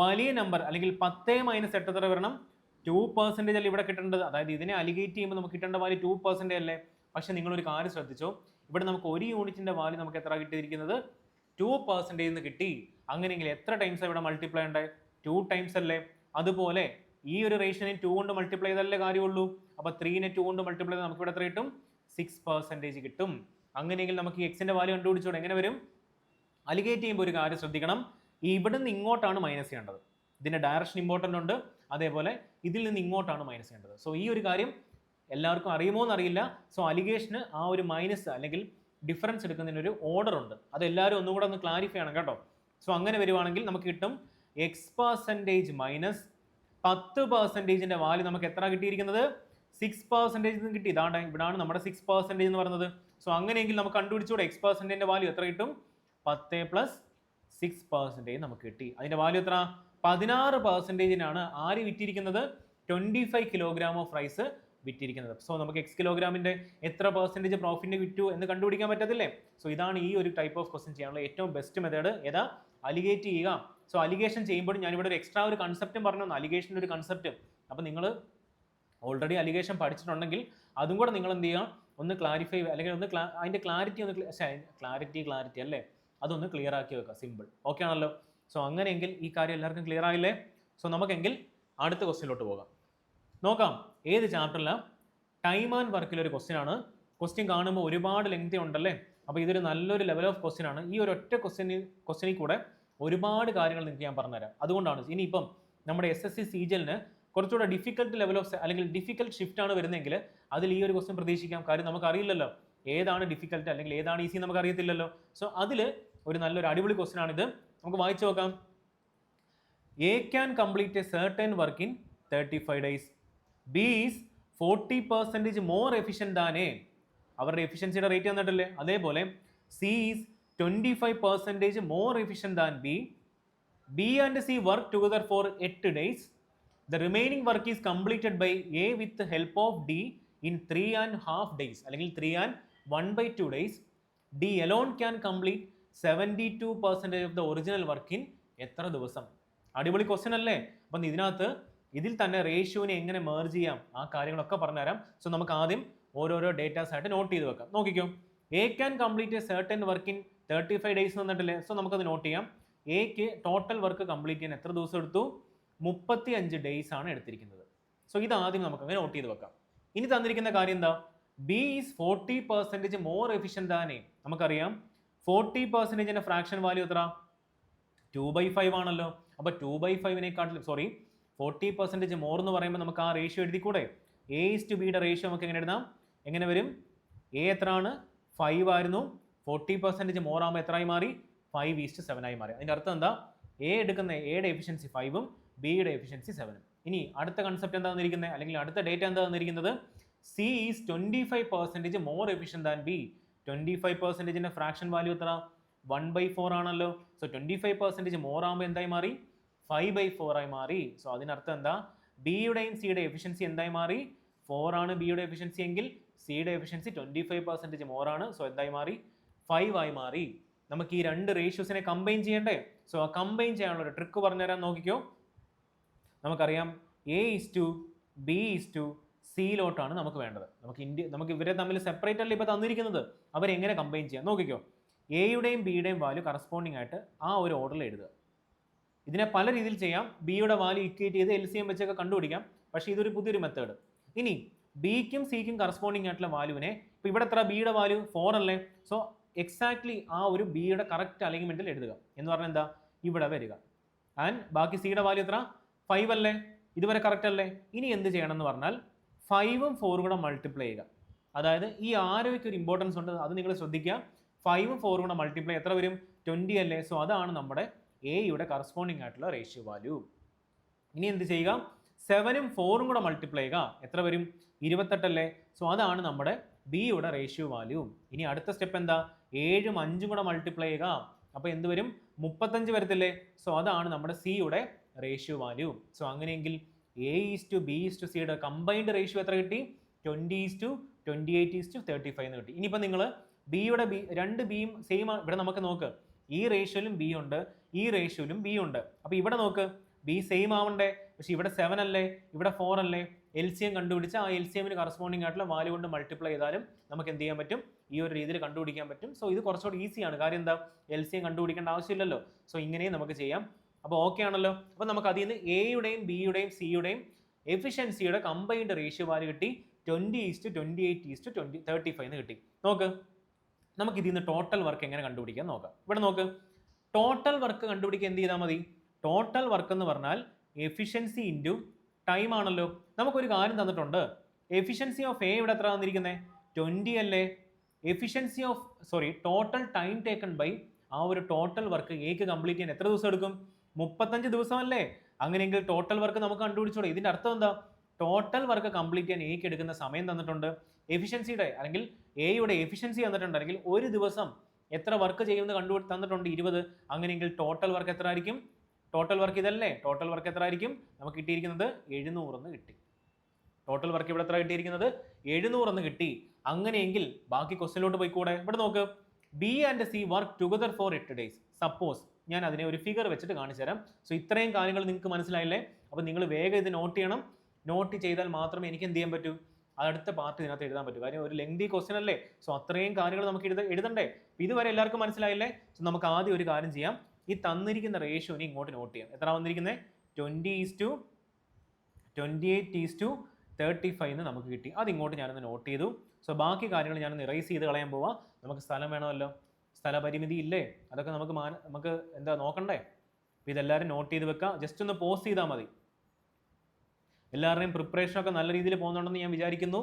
വലിയ നമ്പർ അല്ലെങ്കിൽ 10 - 8 എത്ര വരണം? 2% അല്ലേ ഇവിടെ കിട്ടേണ്ടത്. അതായത് ഇതിനെ അലിഗേറ്റ് ചെയ്യുമ്പോൾ നമുക്ക് കിട്ടേണ്ട വാല്യൂ 2% അല്ലേ? പക്ഷെ നിങ്ങളൊരു കാര്യം ശ്രദ്ധിച്ചോ, ഇവിടെ നമുക്ക് ഒരു യൂണിറ്റിന്റെ വാല്യൂ നമുക്ക് എത്ര കിട്ടിയിരിക്കുന്നത്? 2% എന്ന് കിട്ടി. അങ്ങനെയെങ്കിൽ എത്ര ടൈംസ് ഇവിടെ മൾട്ടിപ്ലൈ ഉണ്ട്? 2 ടൈംസ് അല്ലേ? അതുപോലെ ഈ ഒരു റേഷ്യോനെ 2 കൊണ്ട് മൾട്ടിപ്ലൈ ചെയ്താലേ കാര്യമുള്ളൂ. അപ്പോൾ 3നെ 2 കൊണ്ട് മൾട്ടിപ്ലൈ ചെയ്താൽ നമുക്ക് ഇവിടെ എത്ര കിട്ടും? 6% കിട്ടും. അങ്ങനെയെങ്കിൽ നമുക്ക് ഈ എക്സിന്റെ വാല്യൂ കണ്ടുപിടിച്ചോടെ? എങ്ങനെ വരും? അലിഗേറ്റ് ചെയ്യുമ്പോൾ ഒരു കാര്യം ശ്രദ്ധിക്കണം, ഇവിടെ നിന്ന് ഇങ്ങോട്ടാണ് മൈനസ് ചെയ്യേണ്ടത്. ഇതിന്റെ ഡയറക്ഷൻ ഇമ്പോർട്ടൻ്റ് ഉണ്ട്. അതേപോലെ ഇതിൽ നിന്ന് ഇങ്ങോട്ടാണ് മൈനസ് ചെയ്യേണ്ടത്. സോ ഈ ഒരു കാര്യം എല്ലാവർക്കും അറിയുമോ എന്നറിയില്ല. സോ അലിഗേഷന് ആ ഒരു മൈനസ് അല്ലെങ്കിൽ ഡിഫറൻസ് എടുക്കുന്നതിന് ഒരു ഓർഡർ ഉണ്ട്. അത് എല്ലാവരും ഒന്നും കൂടെ ഒന്ന് ക്ലാരിഫൈ ആണ് കേട്ടോ. സോ അങ്ങനെ വരുവാണെങ്കിൽ നമുക്ക് കിട്ടും X% മൈനസ് 10%ന്റെ വാല്യൂ നമുക്ക് എത്ര കിട്ടിയിരിക്കുന്നത്? 6% കിട്ടി. ഇതാണ് ഇവിടാണ് നമ്മുടെ 6% എന്ന് പറയുന്നത്. സോ അങ്ങനെയെങ്കിൽ നമുക്ക് കണ്ടുപിടിച്ചൂടെ X%ന്റെ വാല്യൂ എത്ര കിട്ടും? 10 + 6% നമുക്ക് കിട്ടി. അതിന്റെ വാല്യൂ എത്ര? 16%-നാണ് ആര് വിറ്റിരിക്കുന്നത്? 25 കിലോഗ്രാം ഓഫ് റൈസ് വിറ്റിരിക്കുന്നത്. സോ നമുക്ക് X കിലോഗ്രാമിന്റെ എത്ര പെർസെൻറ്റേജ് പ്രോഫിറ്റ് വിറ്റു എന്ന് കണ്ടുപിടിക്കാൻ പറ്റത്തില്ലേ? സോ ഇതാണ് ഈ ഒരു ടൈപ്പ് ഓഫ് ക്വസ്റ്റ്യൻ ചെയ്യാനുള്ള ഏറ്റവും ബെസ്റ്റ് മെത്തേഡ്. ഏതാ? അലിഗേറ്റ് ചെയ്യുക. സോ അലിഗേഷൻ ചെയ്യുമ്പോൾ ഞാനിവിടെ ഒരു എക്സ്ട്രാ ഒരു കൺസെപ്റ്റും പറഞ്ഞു, അലിഗേഷൻ്റെ ഒരു കൺസെപ്റ്റ്. അപ്പോൾ നിങ്ങൾ ഓൾറെഡി അലിഗേഷൻ പഠിച്ചിട്ടുണ്ടെങ്കിൽ അതും കൂടെ നിങ്ങൾ എന്ത് ചെയ്യുക? ഒന്ന് ക്ലാരിഫൈ അല്ലെങ്കിൽ ഒന്ന് അതിൻ്റെ ക്ലാരിറ്റി ക്ലാരിറ്റി അല്ലേ, അതൊന്ന് ക്ലിയർ ആക്കി വെക്കുക. സിമ്പിൾ. ഓക്കെ ആണല്ലോ? സോ അങ്ങനെയെങ്കിൽ ഈ കാര്യം എല്ലാവർക്കും ക്ലിയർ ആയില്ലേ? സോ നമുക്കെങ്കിൽ അടുത്ത ക്വസ്റ്റ്യനിലോട്ട് പോകാം. നോക്കാം ഏത് ചാപ്റ്ററിലാണ്? ടൈം ആൻഡ് വർക്കിലൊരു ക്വസ്റ്റ്യൻ ആണ്. ക്വസ്റ്റ്യൻ കാണുമ്പോൾ ഒരുപാട് ലെങ്തി ഉണ്ടല്ലേ? അപ്പോൾ ഇതൊരു നല്ലൊരു ലെവൽ ഓഫ് ക്വസ്റ്റ്യൻ ആണ്. ഈ ഒരു ഒറ്റ ക്വസ്റ്റ്യനിൽ കൂടെ ഒരുപാട് കാര്യങ്ങൾ നിങ്ങൾക്ക് ഞാൻ പറഞ്ഞുതരാം. അതുകൊണ്ടാണ് ഇനിയിപ്പം നമ്മുടെ SSC CGL-ന് കുറച്ചുകൂടെ ഡിഫിക്കൽട്ട് ലെവൽ ഓഫ് അല്ലെങ്കിൽ ഡിഫിക്കൽട്ട് ഷിഫ്റ്റ് ആണ് വരുന്നതെങ്കിൽ അതിൽ ഈ ഒരു ക്വസ്റ്റ്യൻ പ്രതീക്ഷിക്കാം. കാര്യം നമുക്ക് അറിയില്ലല്ലോ ഏതാണ് ഡിഫിക്കൽട്ട് അല്ലെങ്കിൽ ഏതാണ് ഈസി നമുക്ക് അറിയത്തില്ലല്ലോ. സോ അതിൽ ഒരു നല്ലൊരു അടിപൊളി ക്വസ്റ്റ്യൻ ആണിത്. നമുക്ക് വായിച്ചു നോക്കാം. A can complete a certain work in 35 days. B is 40% more efficient than A. അവരുടെ എഫിഷ്യൻസിയുടെ റേറ്റ് തന്നിട്ടില്ലേ? അതേപോലെ C is 25% more efficient than B. B and C work together for 8 days. The remaining work is completed by A with the help of D in 3.5 days അല്ലെങ്കിൽ 3 and 1/2 days. D alone can complete 72% of the original work in എത്ര ദിവസം? അടിപൊളി question അല്ലേ? അപ്പം ഇതിനകത്ത് ഇതിൽ തന്നെ റേഷ്യോനെ എങ്ങനെ മേർജ് ചെയ്യാം ആ കാര്യങ്ങളൊക്കെ പറഞ്ഞുതരാം. സോ നമുക്ക് ആദ്യം ഓരോരോ ഡേറ്റാസ് ആയിട്ട് നോട്ട് ചെയ്ത് വെക്കാം. നോക്കിക്കോ, A can complete a certain work in 35 days തന്നിട്ടില്ലേ? സോ നമുക്കത് നോട്ട് ചെയ്യാം. എക്ക് ടോട്ടൽ വർക്ക് കംപ്ലീറ്റ് ചെയ്യാൻ എത്ര ദിവസം എടുത്തു? 35 days ആണ് എടുത്തിരിക്കുന്നത്. സോ ഇത് ആദ്യം നമുക്ക് അങ്ങനെ നോട്ട് ചെയ്ത് വെക്കാം. ഇനി തന്നിരിക്കുന്ന കാര്യം എന്താ? B is 40% more efficient than A. നമുക്കറിയാം 40%ന്റെ ഫ്രാക്ഷൻ വാല്യൂ എത്ര? 2/5 ആണല്ലോ. അപ്പോൾ 2/5-നെക്കാട്ടിലും 40% മോർ എന്ന് പറയുമ്പോൾ നമുക്ക് ആ റേഷ്യോ എഴുതിക്കൂടെ? എ ഈസ് ടു ബിയുടെ റേഷ്യോ നമുക്ക് എങ്ങനെ എഴുതാം? എങ്ങനെ വരും? എ എത്രയാണ്? 5 ആയിരുന്നു. 40% മോർ ആകുമ്പോൾ എത്രയായി മാറി? 5:7 ആയി മാറി. അതിൻ്റെ അർത്ഥം എന്താ? എ എടുക്കുന്ന എയുടെ എഫിഷ്യൻസി 5-ഉം ബിയുടെ എഫിഷ്യൻസി 7-ഉം. ഇനി അടുത്ത കൺസെപ്റ്റ് എന്താ തന്നിരിക്കുന്നത് അല്ലെങ്കിൽ അടുത്ത ഡേറ്റ എന്താ തന്നിരിക്കുന്നത്? C is 25% more efficient than B. 25%ന്റെ ഫ്രാക്ഷൻ വാല്യൂ എത്ര? 1/4 ആണല്ലോ. സോ 25% മോർ ആകുമ്പോൾ എന്തായി മാറി? 5/4 ആയി മാറി. സോ അതിനർത്ഥം എന്താ? ബിയുടെയും സിയുടെയും എഫിഷ്യൻസി എന്തായി മാറി? 4 ആണ് ബിയുടെ എഫിഷ്യൻസി എങ്കിൽ സിയുടെ എഫിഷ്യൻസി 25% മോർ ആണ്. സോ എന്തായി മാറി? 5 ആയി മാറി. നമുക്ക് ഈ രണ്ട് റേഷ്യോസിനെ കമ്പൈൻ ചെയ്യണ്ടേ? സോ ആ കമ്പൈൻ ചെയ്യാനുള്ള ഒരു ട്രിക്ക് പറഞ്ഞുതരാൻ നോക്കിക്കോ. നമുക്കറിയാം A:2B:C നമുക്ക് വേണ്ടത്. നമുക്ക് ഇവരെ തമ്മിൽ സെപ്പറേറ്റ് അല്ല ഇപ്പോൾ തന്നിരിക്കുന്നത്. അവരെങ്ങനെ കമ്പൈൻ ചെയ്യാം നോക്കിക്കോ. എയുടെയും ബിയുടെയും വാല്യൂ കറസ്പോണ്ടിങ് ആയിട്ട് ആ ഒരു ഓർഡറിൽ എഴുതുക. ഇതിനെ പല രീതിയിൽ ചെയ്യാം. ബിയുടെ വാല്യൂ ഇക്വേറ്റ് ചെയ്ത് LCM വെച്ചൊക്കെ കണ്ടുപിടിക്കാം. പക്ഷേ ഇതൊരു പുതിയൊരു മെത്തേഡ്. ഇനി ബിക്കും സിക്കും കറസ്പോണ്ടിങ് ആയിട്ടുള്ള വാല്യൂവിനെ ഇപ്പോൾ ഇവിടെ എത്ര? ബിയുടെ വാല്യൂ 4 അല്ലേ? സോ എക്സാക്ട്ലി ആ ഒരു ബിയുടെ കറക്റ്റ് അലൈൻമെന്റിൽ എഴുതുക. എന്ന് പറഞ്ഞാൽ എന്താ? ഇവിടെ വരിക. ആൻഡ് ബാക്കി സിയുടെ വാല്യൂ എത്ര? 5 അല്ലേ? ഇതുവരെ കറക്റ്റ് അല്ലേ? ഇനി എന്ത് ചെയ്യണം എന്ന് പറഞ്ഞാൽ 5ഉം 4ഉം കൂടെ മൾട്ടിപ്ലൈ ചെയ്യുക. അതായത് ഈ ആരോയ്ക്ക് ഒരു ഇമ്പോർട്ടൻസ് ഉണ്ട്, അത് നിങ്ങൾ ശ്രദ്ധിക്കുക. 5ഉം 4ഉം കൂടെ മൾട്ടിപ്ലൈ എത്ര വരും? 20 അല്ലേ? സോ അതാണ് നമ്മുടെ എയുടെ കറസ്പോണ്ടിങ് ആയിട്ടുള്ള റേഷ്യോ വാല്യൂ. ഇനി എന്ത് ചെയ്യുക? 7ഉം 4ഉം കൂടെ മൾട്ടിപ്ലൈ ചെയ്യുക. എത്ര വരും? 28 അല്ലേ? സോ അതാണ് നമ്മുടെ ബിയുടെ റേഷ്യോ വാല്യൂ. ഇനി അടുത്ത സ്റ്റെപ്പ് എന്താ? 7ഉം 5ഉം കൂടെ മൾട്ടിപ്ലൈ ചെയ്യുക. അപ്പോൾ എന്ത് വരും? 35 വരത്തില്ലേ? സോ അതാണ് നമ്മുടെ സിയുടെ റേഷ്യോ വാല്യൂ. സോ അങ്ങനെയെങ്കിൽ A:2B:Cയുടെ കമ്പൈൻഡ് റേഷ്യോ എത്ര കിട്ടി? 20:28:35 എന്ന് കിട്ടി. ഇനിയിപ്പോൾ നിങ്ങൾ രണ്ട് ബിയും സെയിം ഇവിടെ നമുക്ക് നോക്ക്. ഈ റേഷ്യോയിലും ബി ഉണ്ട്, ഈ റേഷ്യോയിലും ബി ഉണ്ട്. അപ്പോൾ ഇവിടെ നോക്ക്, ബി സെയിം ആവണ്ടേ? പക്ഷേ ഇവിടെ 7 അല്ലേ, ഇവിടെ 4 അല്ലേ? LCM കണ്ടുപിടിച്ച ആ LCMന് കറസ്പോണ്ടിങ് ആയിട്ടുള്ള വാല്യൂ കൊണ്ട് മൾട്ടിപ്ലൈ ചെയ്താലും നമുക്ക് എന്ത് ചെയ്യാൻ പറ്റും? ഈ ഒരു രീതിയിൽ കണ്ടുപിടിക്കാൻ പറ്റും. സോ ഇത് കുറച്ചുകൂടി ഈസിയാണ്. കാര്യം എന്താ? LCM കണ്ടുപിടിക്കേണ്ട ആവശ്യമില്ലല്ലോ. സോ ഇങ്ങനെയും നമുക്ക് ചെയ്യാം. അപ്പോൾ ഓക്കെ ആണല്ലോ. അപ്പോൾ നമുക്ക് അതിൽ നിന്ന് എയുടെയും ബിയുടെയും സിയുടെയും എഫിഷ്യൻസിയുടെ കമ്പൈൻഡ് റേഷ്യോ വാല്യൂ കിട്ടി 20:28:35 എന്ന് കിട്ടി. നോക്ക്, നമുക്ക് ഇതിൽ നിന്ന് ടോട്ടൽ വർക്ക് എങ്ങനെ കണ്ടുപിടിക്കാൻ നോക്കാം. ഇവിടെ നോക്ക്, ടോട്ടൽ വർക്ക് കണ്ടുപിടിക്കാൻ എന്ത് ചെയ്താൽ മതി? ടോട്ടൽ വർക്ക് എന്ന് പറഞ്ഞാൽ എഫിഷ്യൻസി ഇൻറ്റു ടൈം ആണല്ലോ. നമുക്കൊരു കാര്യം തന്നിട്ടുണ്ട്. എഫിഷ്യൻസി ഓഫ് എ ഇവിടെ എത്ര തന്നിരിക്കുന്നത്? 20 അല്ലേ? Efficiency of total time taken by ആ ഒരു ടോട്ടൽ വർക്ക് എക്ക് കംപ്ലീറ്റ് ചെയ്യാൻ എത്ര ദിവസം എടുക്കും? 35 ദിവസം അല്ലേ? അങ്ങനെയെങ്കിൽ ടോട്ടൽ വർക്ക് നമുക്ക് കണ്ടുപിടിച്ചോളൂ. ഇതിന്റെ അർത്ഥം എന്താ? ടോട്ടൽ വർക്ക് കംപ്ലീറ്റ് ചെയ്യാൻ എക്ക് എടുക്കുന്ന സമയം തന്നിട്ടുണ്ട്. എഫിഷ്യൻസിയുടെ അല്ലെങ്കിൽ എയുടെ എഫിഷ്യൻസി തന്നിട്ടുണ്ട്. അല്ലെങ്കിൽ ഒരു ദിവസം എത്ര വർക്ക് ചെയ്യുമെന്ന് തന്നിട്ടുണ്ട് 20. അങ്ങനെയെങ്കിൽ ടോട്ടൽ വർക്ക് എത്ര ആയിരിക്കും? ടോട്ടൽ വർക്ക് ഇതല്ലേ? ടോട്ടൽ വർക്ക് എത്ര ആയിരിക്കും? നമുക്ക് കിട്ടിയിരിക്കുന്നത് 700 എന്ന് കിട്ടി. ടോട്ടൽ വർക്ക് ഇവിടെ എത്ര കിട്ടിയിരിക്കുന്നത്? 700 എന്ന് കിട്ടി. അങ്ങനെയെങ്കിൽ ബാക്കി ക്വസ്റ്റ്യനിലോട്ട് പോയിക്കൂടെ? ഇവിടെ നോക്ക്, B and C work together for 8 days. Suppose ഞാൻ അതിനെ ഒരു ഫിഗർ വെച്ചിട്ട് കാണിച്ചു തരാം. സോ ഇത്രയും കാര്യങ്ങൾ നിങ്ങൾക്ക് മനസ്സിലായില്ലേ? അപ്പോൾ നിങ്ങൾ വേഗം ഇത് നോട്ട് ചെയ്യണം. നോട്ട് ചെയ്താൽ മാത്രമേ എനിക്ക് എന്ത് ചെയ്യാൻ പറ്റൂ? അടുത്ത പാർട്ട് ഇതിനകത്ത് എഴുതാൻ പറ്റും. കാര്യം ഒരു ലെങ്തി ക്വസ്റ്റ്യൻ അല്ലേ? സോ അത്രയും കാര്യങ്ങൾ നമുക്ക് എഴുതണ്ടേ? ഇതുവരെ എല്ലാവർക്കും മനസ്സിലായില്ലേ? സോ നമുക്ക് ആദ്യം ഒരു കാര്യം ചെയ്യാം. ഈ തന്നിരിക്കുന്ന റേഷ്യോനെ ഇങ്ങോട്ട് നോട്ട് ചെയ്യാം. എത്ര വന്നിരിക്കുന്നത്? 20:28:35 എന്ന് നമുക്ക് കിട്ടി. അത് ഇങ്ങോട്ട് ഞാനൊന്ന് നോട്ട് ചെയ്തു. സോ ബാക്കി കാര്യങ്ങൾ ഞാനൊന്ന് ഇറേസ് ചെയ്ത് കളയാൻ പോവാം. നമുക്ക് സ്ഥലം വേണമല്ലോ, സ്ഥലപരിമിതി ഇല്ലേ? അതൊക്കെ നമുക്ക് എന്താ നോക്കണ്ടേ? അപ്പോൾ ഇതെല്ലാവരും നോട്ട് ചെയ്ത് വെക്കുക. ജസ്റ്റ് ഒന്ന് പോസ് ചെയ്താൽ മതി. എല്ലാവരുടെയും പ്രിപ്പറേഷനൊക്കെ നല്ല രീതിയിൽ പോകുന്നുണ്ടെന്ന് ഞാൻ വിചാരിക്കുന്നു.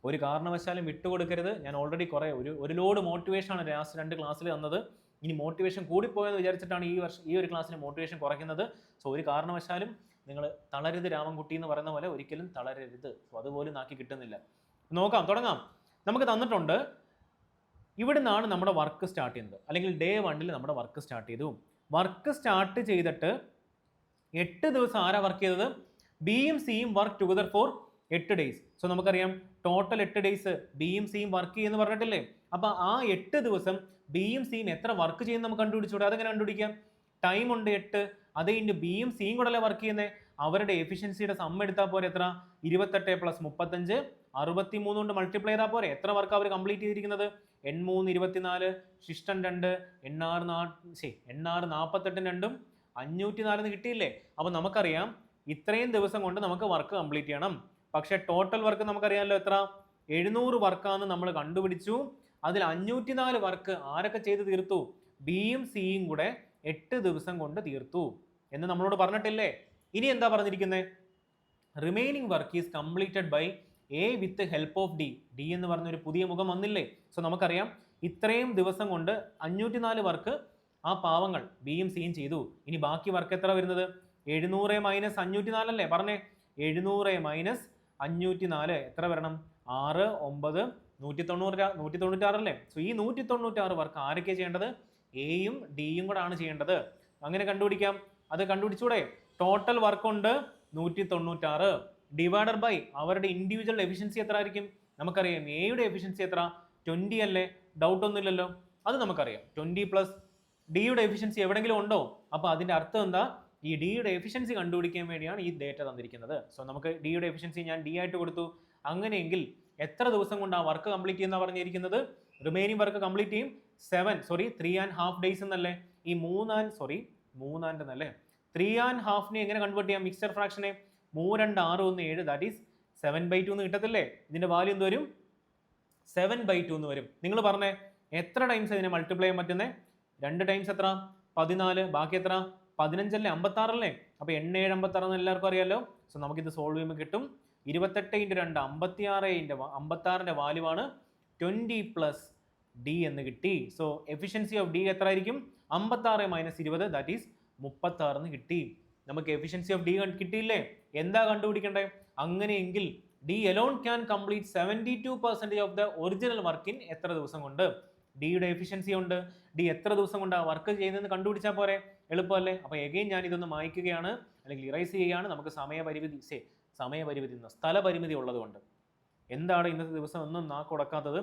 ഒരു കാരണവശാലും വിട്ടുകൊടുക്കരുത്. ഞാൻ ഓൾറെഡി കുറേ ഒരു ലോഡ് മോട്ടിവേഷനാണ് ലാസ്റ്റ് 2 ക്ലാസ്സിൽ തന്നത്. ഇനി മോട്ടിവേഷൻ കൂടിപ്പോയെന്ന് വിചാരിച്ചിട്ടാണ് ഈ ഒരു ക്ലാസ്സിൽ മോട്ടിവേഷൻ കുറയ്ക്കുന്നത്. സോ ഒരു കാരണവശാലും നിങ്ങൾ തളരരുത് രാമൻകുട്ടി എന്ന് പറയുന്ന പോലെ ഒരിക്കലും തളരരുത്. സോ അതുപോലും നാക്കി കിട്ടുന്നില്ല. നോക്കാം, തുടങ്ങാം. നമുക്ക് തന്നിട്ടുണ്ട്, ഇവിടെ നിന്നാണ് നമ്മുടെ വർക്ക് സ്റ്റാർട്ട് ചെയ്യുന്നത്, അല്ലെങ്കിൽ ഡേ 1 നമ്മുടെ വർക്ക് സ്റ്റാർട്ട് ചെയ്തു. വർക്ക് സ്റ്റാർട്ട് ചെയ്തിട്ട് 8 ദിവസം ആരാ വർക്ക് ചെയ്തത്? ബിയും സിയും work together for 8 days. So നമുക്കറിയാം ടോട്ടൽ 8 days ബിയും സിയും വർക്ക് ചെയ്യുമെന്ന് പറഞ്ഞിട്ടില്ലേ? അപ്പൊ ആ 8 ദിവസം ബിയും സിയും എത്ര വർക്ക് ചെയ്യുന്ന നമുക്ക് കണ്ടുപിടിച്ചൂടെ? അതെങ്ങനെ കണ്ടുപിടിക്കാം? ടൈം ഉണ്ട് 8, അത് കഴിഞ്ഞ് ബിയും സിയും കൂടെ അല്ലേ വർക്ക് ചെയ്യുന്നത്. അവരുടെ എഫിഷ്യൻസിയുടെ സം എടുത്താൽ പോരെ എത്ര? 28 + 35 63 കൊണ്ട് മൾട്ടിപ്ലൈ ചെയ്താൽ പോരെ? എത്ര വർക്ക് അവർ കംപ്ലീറ്റ് ചെയ്തിരിക്കുന്നത്? 8×3 24, ശിഷ്ടം 2, 8×6 48 504 കിട്ടിയില്ലേ? അപ്പൊ നമുക്കറിയാം ഇത്രയും ദിവസം കൊണ്ട് നമുക്ക് വർക്ക് കംപ്ലീറ്റ് ചെയ്യണം. പക്ഷെ ടോട്ടൽ വർക്ക് നമുക്കറിയാമല്ലോ എത്ര? 700 വർക്കാന്ന് നമ്മൾ കണ്ടുപിടിച്ചു. അതിൽ 504 വർക്ക് ആരൊക്കെ ചെയ്ത് തീർത്തു? ബിയും സിയും കൂടെ 8 ദിവസം കൊണ്ട് തീർത്തു എന്ന് നമ്മളോട് പറഞ്ഞിട്ടില്ലേ? ഇനി എന്താ പറഞ്ഞിരിക്കുന്നത്? Remaining work is completed by A with help of D. D എന്ന് പറഞ്ഞൊരു പുതിയ മുഖം വന്നില്ലേ? സോ നമുക്കറിയാം ഇത്രയും ദിവസം കൊണ്ട് 504 വർക്ക് ആ പാവങ്ങൾ ബിയും സിയും ചെയ്തു. ഇനി ബാക്കി വർക്ക് എത്ര വരുന്നത്? 700 - 504 അല്ലേ പറഞ്ഞേ? 700 - 504 എത്ര വരണം? 6, 9, 196 അല്ലേ? സോ ഈ 196 വർക്ക് ആരൊക്കെയാണ് ചെയ്യേണ്ടത്? എയും ഡിയും കൂടെ ആണ് ചെയ്യേണ്ടത്. അങ്ങനെ കണ്ടുപിടിക്കാം. അത് കണ്ടുപിടിച്ചൂടെ? ടോട്ടൽ വർക്ക് ഉണ്ട് 196 ഡിവൈഡഡ് ബൈ അവരുടെ ഇൻഡിവിജ്വൽ എഫിഷ്യൻസി എത്ര ആയിരിക്കും? നമുക്കറിയാം എയുടെ എഫിഷ്യൻസി എത്ര? 20 അല്ലേ? ഡൗട്ട് ഒന്നുമില്ലല്ലോ, അത് നമുക്കറിയാം. 20 + ഡിയുടെ എഫിഷ്യൻസി എവിടെയെങ്കിലും ഉണ്ടോ? അപ്പോൾ അതിന്റെ അർത്ഥം എന്താ? ഈ ഡിയുടെ എഫിഷ്യൻസി കണ്ടുപിടിക്കാൻ വേണ്ടിയാണ് ഈ ഡേറ്റ തന്നിരിക്കുന്നത്. സോ നമുക്ക് ഡിയുടെ എഫിഷ്യൻസി ഞാൻ ഡി ആയിട്ട് കൊടുത്തു. അങ്ങനെയെങ്കിൽ എത്ര ദിവസം കൊണ്ട് ആ വർക്ക് കംപ്ലീറ്റ് ചെയ്യുന്ന പറഞ്ഞിരിക്കുന്നത്? റിമൈനിങ് വർക്ക് കംപ്ലീറ്റ് ചെയ്യും 3.5 days എന്നല്ലേ? ഈ 3 എന്നല്ലേ? 3.5 എങ്ങനെ കൺവേർട്ട് ചെയ്യാം? മിക്സർ ഫ്രാക്ഷനെ 3, 2, 6, 1, 7 ദാറ്റ് ഈസ് 7/2 എന്ന് കിട്ടത്തില്ലേ? ഇതിന്റെ വാല്യൂ എന്ത് വരും? 7/2 എന്ന് വരും. നിങ്ങൾ പറഞ്ഞേ എത്ര ടൈംസ് ഇതിനെ മൾട്ടിപ്ലൈ ചെയ്യാൻ പറ്റുന്നത്? 2 ടൈംസ് എത്ര? 14, ബാക്കി എത്ര? 15 അല്ലേ? 56 അല്ലേ? അപ്പൊ 8, 7, 56 എന്ന് എല്ലാവർക്കും അറിയാലോ. സോ നമുക്കിത് സോൾവ് ചെയ്യുമ്പോൾ കിട്ടും 28 × 2 56 വാല്യൂ ആണ് 20 + ഡി എന്ന് കിട്ടി. സോ എഫിഷ്യൻസി ഓഫ് ഡി എത്ര ആയിരിക്കും? 56 - 20 ദാറ്റ് ഈസ് 36 എന്ന് കിട്ടി. നമുക്ക് എഫിഷ്യൻസി ഓഫ് ഡി കിട്ടിയില്ലേ? എന്താ കണ്ടുപിടിക്കണ്ടേ? അങ്ങനെയെങ്കിൽ D Elon can complete 72% of the original work in എത്ര ദിവസം കൊണ്ട്? ഡിയുടെ എഫിഷ്യൻസി ഉണ്ട്, ഡി എത്ര ദിവസം കൊണ്ട് ആ വർക്ക് ചെയ്യുന്നതെന്ന് കണ്ടുപിടിച്ചാൽ പോരെ? എളുപ്പമല്ലേ? അപ്പോൾ എഗെയിൻ ഞാൻ ഇതൊന്ന് മായ്ക്കുകയാണ്, അല്ലെങ്കിൽ ഇറൈസ് ചെയ്യുകയാണ്. നമുക്ക് സ്ഥലപരിമിതി ഉള്ളതുകൊണ്ട്. എന്താണ് ഇന്നത്തെ ദിവസം ഒന്നും നാക്കുടക്കാത്തത്?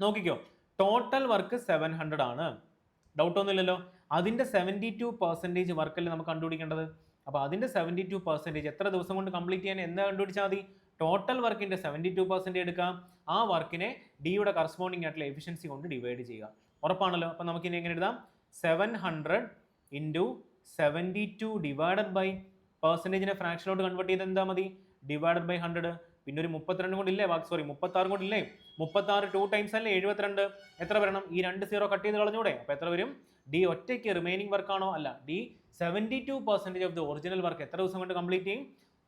നോക്കിക്കോ, ടോട്ടൽ വർക്ക് 700 ആണ്, ഡൗട്ട് ഒന്നുമില്ലല്ലോ. അതിന്റെ 72% വർക്കല്ലേ നമുക്ക് കണ്ടുപിടിക്കേണ്ടത്. അപ്പോൾ അതിന്റെ 72% എത്ര ദിവസം കൊണ്ട് കംപ്ലീറ്റ് ചെയ്യാൻ എന്താ കണ്ടുപിടിച്ചാൽ മതി? ടോട്ടൽ വർക്കിന്റെ 72% എടുക്കാം, ആ വർക്കിനെ ഡിയുടെ കറസ്പോണ്ടിങ് ആയിട്ടുള്ള എഫിഷ്യൻസി കൊണ്ട് ഡിവൈഡ് ചെയ്യുക. ഉറപ്പാണല്ലോ. അപ്പോൾ നമുക്ക് ഇനി എങ്ങനെ എഴുതാം? 700 × 72 ഡിവൈഡഡ് ബൈ പെർസെൻറ്റേജിനെ ഫ്രാക്ഷനോട്ട് കൺവേർട്ട് ചെയ്ത് എന്താ മതി? Divided by 100. പിന്നെ ഒരു 32 കൊണ്ടില്ലേ? 36 കൊണ്ടില്ലേ? 36 2 ടൈംസ് അല്ലേ? 72. എത്ര വരണം? ഈ 2 0 കട്ട് ചെയ്ത് കളഞ്ഞൂടെ? അപ്പോൾ എത്ര വരും? ഡി ഒറ്റയ്ക്ക് റിമൈനിങ് വർക്കാണോ? അല്ല, D 72% of the original work എത്ര ദിവസം കൊണ്ട് കംപ്ലീറ്റ് ചെയ്യും?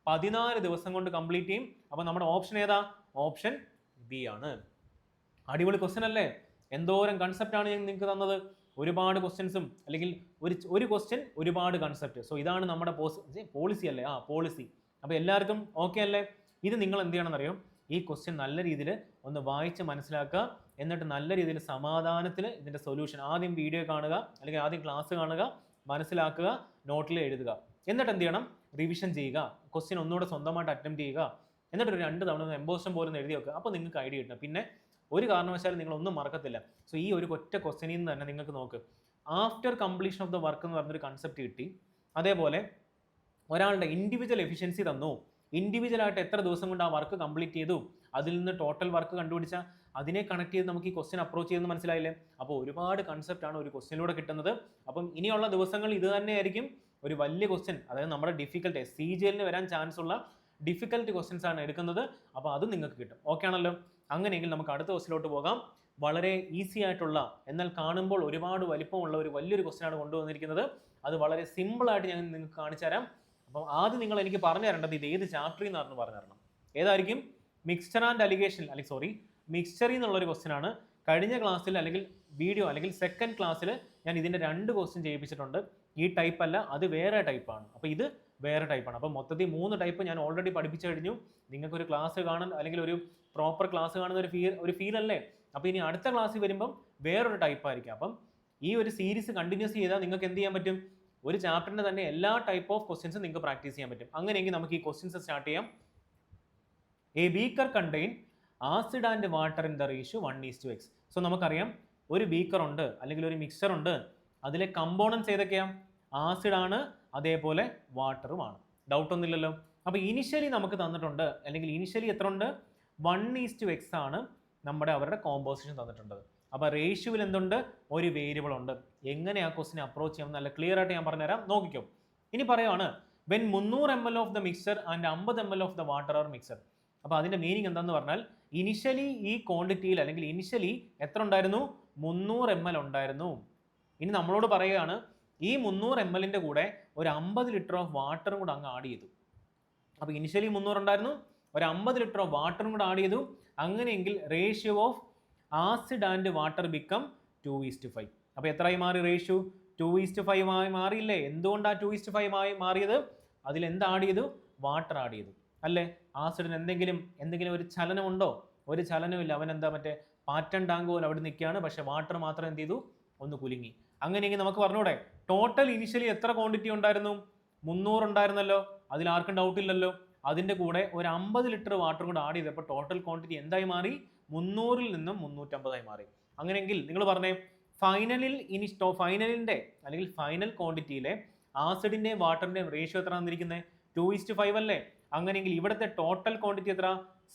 14 ദിവസം കൊണ്ട് കംപ്ലീറ്റ് ചെയ്യും. അപ്പോൾ നമ്മുടെ ഓപ്ഷൻ ഏതാ? ഓപ്ഷൻ ബി ആണ്. അടിപൊളി ക്വസ്റ്റ്യൻ അല്ലേ? എന്തോരം കൺസെപ്റ്റ് ആണ് ഞാൻ നിങ്ങൾക്ക് തന്നത്. ഒരുപാട് ക്വസ്റ്റ്യൻസും, അല്ലെങ്കിൽ ഒരു ക്വസ്റ്റ്യൻ ഒരുപാട് കൺസെപ്റ്റ്. സോ ഇതാണ് നമ്മുടെ പോളിസി അല്ലേ? പോളിസി. അപ്പോൾ എല്ലാവർക്കും ഓക്കെ അല്ലേ? ഇത് നിങ്ങൾ എന്ത് ചെയ്യണം എന്നറിയോ? ഈ ക്വസ്റ്റ്യൻ നല്ല രീതിയിൽ ഒന്ന് വായിച്ച് മനസ്സിലാക്കുക. എന്നിട്ട് നല്ല രീതിയിൽ സമാധാനത്തിൽ ഇതിൻ്റെ സൊല്യൂഷൻ ആദ്യം വീഡിയോ കാണുക, അല്ലെങ്കിൽ ആദ്യം ക്ലാസ് കാണുക, മനസ്സിലാക്കുക, നോട്ടിൽ എഴുതുക. എന്നിട്ട് എന്ത് ചെയ്യണം? റിവിഷൻ ചെയ്യുക, ക്വസ്റ്റ്യൻ ഒന്നുകൂടെ സ്വന്തമായിട്ട് അറ്റംപ്റ്റ് ചെയ്യുക. എന്നിട്ട് ഒരു 2 തവണ എംബോസ്റ്റം പോലും എഴുതി വെക്കുക. അപ്പോൾ നിങ്ങൾക്ക് ഐഡിയ കിട്ടും. പിന്നെ ഒരു കാരണവശാലും നിങ്ങളൊന്നും മറക്കത്തില്ല. സോ ഈ ഒരു ഒറ്റ ക്വസ്റ്റ്യനിൽ നിന്ന് തന്നെ നിങ്ങൾക്ക് നോക്ക്, after completion of the work എന്ന് പറഞ്ഞൊരു കൺസെപ്റ്റ് കിട്ടി. അതേപോലെ ഒരാളുടെ ഇൻഡിവിജ്വൽ എഫിഷ്യൻസി തന്നു, ഇൻഡിവിജ്വലായിട്ട് എത്ര ദിവസം കൊണ്ട് ആ വർക്ക് കംപ്ലീറ്റ് ചെയ്തു, അതിൽ നിന്ന് ടോട്ടൽ വർക്ക് കണ്ടുപിടിച്ചാൽ അതിനെ കണക്ട് ചെയ്ത് നമുക്ക് ഈ ക്വസ്റ്റ്യൻ അപ്രോച്ച് ചെയ്യുന്നത് മനസ്സിലായില്ലേ? അപ്പോൾ ഒരുപാട് കൺസെപ്റ്റ് ആണ് ഒരു ക്വസ്റ്റ്യനിലൂടെ കിട്ടുന്നത്. അപ്പം ഇനിയുള്ള ദിവസങ്ങൾ ഇത് തന്നെയായിരിക്കും ഒരു വലിയ ക്വസ്റ്റ്യൻ, അതായത് നമ്മുടെ ഡിഫിക്കൽട്ട് CGL വരാൻ ചാൻസ് ഉള്ള ഡിഫിക്കൽട്ട് ക്വസ്റ്റ്യൻസ് ആണ് എടുക്കുന്നത്. അപ്പോൾ അത് നിങ്ങൾക്ക് കിട്ടും. ഓക്കെ ആണല്ലോ? അങ്ങനെയെങ്കിൽ നമുക്ക് അടുത്ത ക്വസ്റ്റ്യനിലോട്ട് പോകാം. വളരെ ഈസി ആയിട്ടുള്ള, എന്നാൽ കാണുമ്പോൾ ഒരുപാട് വലിപ്പമുള്ള ഒരു വലിയൊരു ക്വസ്റ്റ്യൻ ആണ് കൊണ്ടുവന്നിരിക്കുന്നത്. അത് വളരെ സിമ്പിളായിട്ട് ഞാൻ നിങ്ങൾക്ക് കാണിച്ചു തരാം. അപ്പം ആദ്യം നിങ്ങൾ എനിക്ക് പറഞ്ഞു തരേണ്ടത് ഇത് ഏത് ചാപ്റ്ററിൽ നിന്നാണെന്ന് പറഞ്ഞു തരണം. ഏതായിരിക്കും? മിക്സ്ചർ ആൻഡ് അലിഗേഷൻ, അല്ലെങ്കിൽ സോറി മിക്സ്ചറിൽ നിന്നുള്ളൊരു ക്വസ്റ്റ്യൻ ആണ്. കഴിഞ്ഞ ക്ലാസ്സിൽ അല്ലെങ്കിൽ വീഡിയോ അല്ലെങ്കിൽ സെക്കൻഡ് ക്ലാസ്സിൽ ഞാൻ ഇതിൻ്റെ 2 ക്വസ്റ്റ്യൻ ചെയ്യിപ്പിച്ചിട്ടുണ്ട്. ഈ ടൈപ്പ് അല്ല, അത് വേറെ ടൈപ്പാണ്. അപ്പോൾ ഇത് വേറെ ടൈപ്പാണ്. അപ്പോൾ മൊത്തത്തിൽ 3 ടൈപ്പ് ഞാൻ ഓൾറെഡി പഠിപ്പിച്ചു കഴിഞ്ഞു. നിങ്ങൾക്കൊരു ക്ലാസ് കാണാൻ അല്ലെങ്കിൽ ഒരു പ്രോപ്പർ ക്ലാസ് കാണുന്ന ഒരു ഫീൽ അല്ലേ? അപ്പോൾ ഇനി അടുത്ത ക്ലാസ്സിൽ വരുമ്പം വേറൊരു ടൈപ്പ് ആയിരിക്കും. അപ്പം ഈ ഒരു സീരീസ് കണ്ടിന്യൂസ് ചെയ്താൽ നിങ്ങൾക്ക് എന്ത് ചെയ്യാൻ പറ്റും? ഒരു ചാപ്റ്ററിൻ്റെ തന്നെ എല്ലാ ടൈപ്പ് ഓഫ് ക്വസ്റ്റ്യൻസും നിങ്ങൾക്ക് പ്രാക്ടീസ് ചെയ്യാൻ പറ്റും. അങ്ങനെയെങ്കിൽ നമുക്ക് ഈ ക്വസ്റ്റ്യൻസ് സ്റ്റാർട്ട് ചെയ്യാം. A beaker contain acid and water in the ratio 1:x. So നമുക്കറിയാം ഒരു ബീക്കർ ഉണ്ട് അല്ലെങ്കിൽ ഒരു മിക്സർ ഉണ്ട്. അതിലെ കമ്പോണൻസ് ഏതൊക്കെയാണ്? ആസിഡ് ആണ്, അതേപോലെ വാട്ടറുമാണ്. ഡൗട്ട് ഒന്നുമില്ലല്ലോ. അപ്പോൾ ഇനിഷ്യലി നമുക്ക് തന്നിട്ടുണ്ട്, അല്ലെങ്കിൽ ഇനിഷ്യലി എത്ര ഉണ്ട്? 1:x ആണ് അവരുടെ കോമ്പോസിഷൻ തന്നിട്ടുണ്ട്. അപ്പോൾ റേഷ്യോയിൽ എന്തുണ്ട്? ഒരു വേരിയബിൾ ഉണ്ട്. എങ്ങനെ ആ ക്വസ്റ്റിനെ അപ്രോച്ച് ചെയ്യാം നല്ല ക്ലിയർ ആയിട്ട് ഞാൻ പറഞ്ഞുതരാം, നോക്കിക്കോ. ഇനി പറയുവാണ് when 300 ml of the mixer and 50 ml of the water are mixer. അപ്പോൾ അതിൻ്റെ മീനിങ് എന്താണെന്ന് പറഞ്ഞാൽ ഇനിഷ്യലി ഈ ക്വാണ്ടിറ്റിയിൽ അല്ലെങ്കിൽ ഇനിഷ്യലി എത്ര ഉണ്ടായിരുന്നു? 300 ml ഉണ്ടായിരുന്നു. ഇനി നമ്മളോട് പറയുകയാണ് ഈ 300 ml കൂടെ ഒരു 50 ലിറ്റർ ഓഫ് വാട്ടറും കൂടെ അങ്ങ് ആഡ് ചെയ്തു. അപ്പോൾ ഇനിഷ്യലി 300 ഉണ്ടായിരുന്നു, ഒരു 50 ലിറ്റർ ഓഫ് വാട്ടറും കൂടെ ആഡ് ചെയ്തു. അങ്ങനെയെങ്കിൽ ratio of acid and water become 2:5. അപ്പോൾ എത്രയായി മാറി റേഷ്യോ? 2:5 ആയി മാറിയില്ലേ? എന്തുകൊണ്ടാണ് 2:5 ആയി മാറിയത്? അതിൽ എന്ത് ആഡ് ചെയ്തു? വാട്ടർ ആഡ് ചെയ്തു അല്ലേ? ആസിഡിന് എന്തെങ്കിലും ഒരു ചലനമുണ്ടോ? ഒരു ചലനമില്ല. അവൻ എന്താ മറ്റേ പാറ്റൺ ടാങ്ക് പോലെ അവിടെ നിൽക്കുകയാണ്. പക്ഷെ വാട്ടർ മാത്രം എന്ത് ചെയ്തു? ഒന്ന് കുലുങ്ങി. അങ്ങനെയെങ്കിൽ നമുക്ക് പറഞ്ഞൂടെ ടോട്ടൽ ഇനിഷ്യലി എത്ര ക്വാണ്ടിറ്റി ഉണ്ടായിരുന്നു? 300 ഉണ്ടായിരുന്നല്ലോ. അതിൽ ആർക്കും ഡൗട്ട് ഇല്ലല്ലോ. അതിൻ്റെ കൂടെ ഒരു 50 ലിറ്റർ വാട്ടർ കൂടെ ആഡ് ചെയ്തപ്പോൾ ടോട്ടൽ ക്വാണ്ടിറ്റി എന്തായി മാറി? 300-ൽ നിന്നും 350 ആയി മാറി. അങ്ങനെയെങ്കിൽ നിങ്ങൾ പറഞ്ഞേ ഫൈനലിൻ്റെ അല്ലെങ്കിൽ ഫൈനൽ ക്വാണ്ടിറ്റിയിലെ ആസിഡിൻ്റെയും വാട്ടറിൻ്റെയും റേഷ്യോ എത്ര തന്നിരിക്കുന്നത്? 2:5 അല്ലേ? അങ്ങനെയെങ്കിൽ ഇവിടുത്തെ ടോട്ടൽ ക്വാണ്ടിറ്റി എത്ര?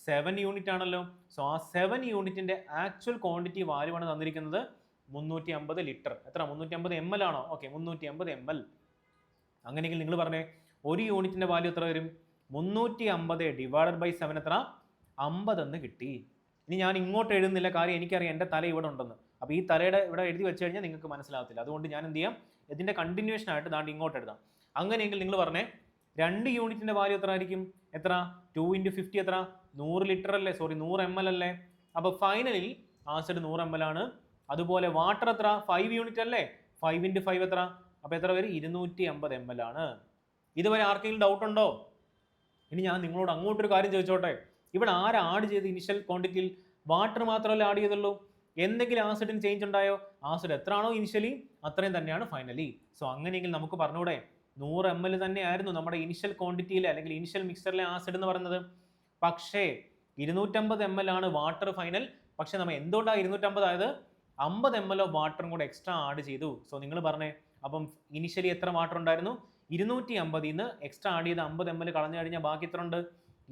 7 യൂണിറ്റ് ആണല്ലോ. സോ ആ 7 യൂണിറ്റിൻ്റെ ആക്ച്വൽ ക്വാണ്ടിറ്റി വാല്യൂ ആണ് തന്നിരിക്കുന്നത് 350 ലിറ്റർ. എത്ര? 350 ml ആണോ? Okay, 350 ml. അങ്ങനെയെങ്കിൽ നിങ്ങൾ പറഞ്ഞേ ഒരു യൂണിറ്റിൻ്റെ വാല്യൂ എത്ര വരും? 350 ഡിവൈഡഡ് ബൈ 7 എത്ര? 50 എന്ന് കിട്ടി. ഇനി ഞാൻ ഇങ്ങോട്ട് എഴുതുന്നില്ല, കാര്യം എനിക്കറിയാം എൻ്റെ തല ഇവിടെ ഉണ്ടെന്ന്. അപ്പോൾ ഈ തലയുടെ ഇവിടെ എഴുതി വെച്ച് കഴിഞ്ഞാൽ നിങ്ങൾക്ക് മനസ്സിലാകത്തില്ല. അതുകൊണ്ട് ഞാൻ എന്ത് ചെയ്യാം? ഇതിൻ്റെ കണ്ടിന്യൂഷൻ ആയിട്ട് ദാണ്ട് ഇങ്ങോട്ട് എഴുതാം. അങ്ങനെയെങ്കിൽ നിങ്ങൾ പറഞ്ഞേ 2 യൂണിറ്റിൻ്റെ വാല്യൂ എത്ര ആയിരിക്കും? എത്ര? 2 × 50 എത്ര? 100 ലിറ്റർ അല്ലേ? സോറി 100 ml അല്ലേ? അപ്പോൾ ഫൈനലിൽ ആസിഡ് 100 ml ആണ്. അതുപോലെ വാട്ടർ എത്ര? 5 യൂണിറ്റ് അല്ലേ? 5 × 5 എത്ര? അപ്പോൾ എത്ര വരും? 250 ml ആണ്. ഇതുവരെ ആർക്കെങ്കിലും ഡൗട്ട് ഉണ്ടോ? ഇനി ഞാൻ നിങ്ങളോട് അങ്ങോട്ടൊരു കാര്യം ചോദിച്ചോട്ടെ. ഇവിടെ ആരാ ആഡ് ചെയ്ത്? ഇനിഷ്യൽ ക്വാണ്ടിറ്റിയിൽ വാട്ടർ മാത്രമല്ലേ ആഡ് ചെയ്തുള്ളൂ. എന്തെങ്കിലും ആസിഡിന് ചേഞ്ച് ഉണ്ടായോ? ആസിഡ് എത്രയാണോ ഇനിഷ്യലി അത്രയും തന്നെയാണ് ഫൈനലി. സോ അങ്ങനെയെങ്കിൽ നമുക്ക് പറഞ്ഞൂടെ 100 ml തന്നെയായിരുന്നു നമ്മുടെ ഇനിഷ്യൽ ക്വാണ്ടിറ്റിയിലെ അല്ലെങ്കിൽ ഇനിഷ്യൽ മിക്സറിലെ ആസിഡ് എന്ന് പറയുന്നത്. പക്ഷേ 250 ml ആണ് വാട്ടർ ഫൈനൽ. പക്ഷെ നമ്മൾ എന്തുകൊണ്ടാണ് 250 ആയത്? 50 ml ഓഫ് വാട്ടറും കൂടെ എക്സ്ട്രാ ആഡ് ചെയ്തു. സോ നിങ്ങൾ പറഞ്ഞേ അപ്പം ഇനിഷ്യലി എത്ര വാട്ടർ ഉണ്ടായിരുന്നു? 250 നിന്ന് എക്സ്ട്രാ ആഡ് ചെയ്ത് 50 ml കളഞ്ഞു കഴിഞ്ഞാൽ ബാക്കി എത്ര ഉണ്ട്?